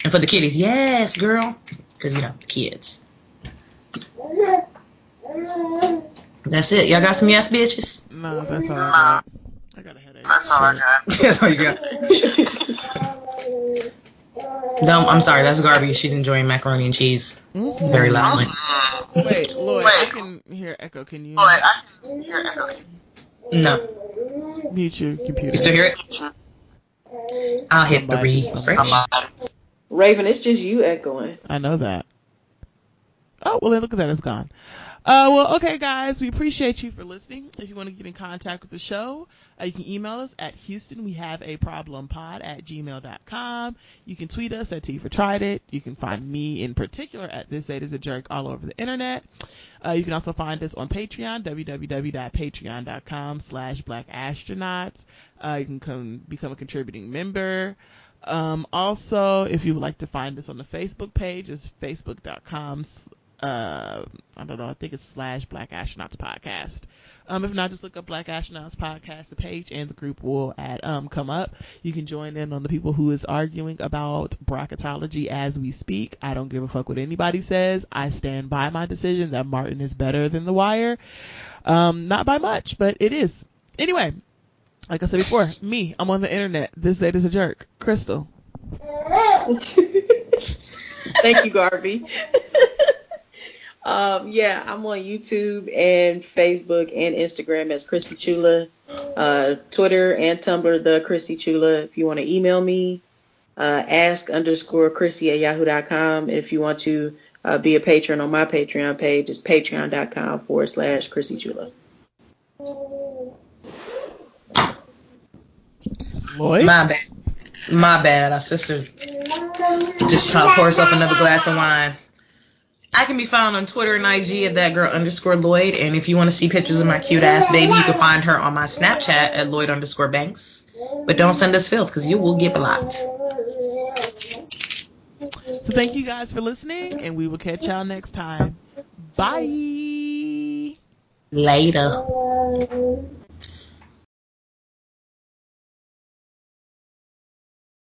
And for the kiddies, yes, girl. Because, kids. That's it. Y'all got some yes bitches? No, that's all I got. I got a headache. That's all I got. That's all you got. No, I'm sorry. That's Garby. She's enjoying macaroni and cheese very loudly. Wait, Lloyd, I can hear echo. Can you? No. Mute your computer. You still hear it? I'll hit the refresh. Raven, it's just you echoing. I know that. Oh, well, then look at that. It's gone. Well, okay, guys, we appreciate you for listening. If you want to get in contact with the show, you can email us at HoustonWeHaveAProblemPod@gmail.com. You can tweet us at T4Tried You can find me in particular at This Date Is a Jerk all over the internet. You can also find us on Patreon, www.patreon.com/blackastronauts. You can become a contributing member. Also, if you would like to find us on the Facebook page, it's facebook.com I don't know, I think it's /Black Astronauts Podcast. If not, just look up Black Astronauts Podcast, the page and the group will come up. You can join in on the people who is arguing about bracketology as we speak. I don't give a fuck what anybody says. I stand by my decision that Martin is better than The Wire. Not by much, but it is. Anyway, like I said before, I'm on the internet. This Date Is a Jerk. Crystal. Thank you, Garby. I'm on YouTube and Facebook and Instagram as Christy Chula, Twitter and Tumblr, the Christy Chula. If you want to email me, ask_Christy@yahoo.com. If you want to be a patron on my Patreon page, it's patreon.com/Christy Chula. Lloyd? My bad. Our sister just trying to pour herself another glass of wine. I can be found on Twitter and IG at thatgirl_Lloyd. And if you want to see pictures of my cute ass baby, you can find her on my Snapchat at Lloyd_Banks. But don't send us filth because you will get blocked. So thank you guys for listening, and we will catch y'all next time. Bye. Later.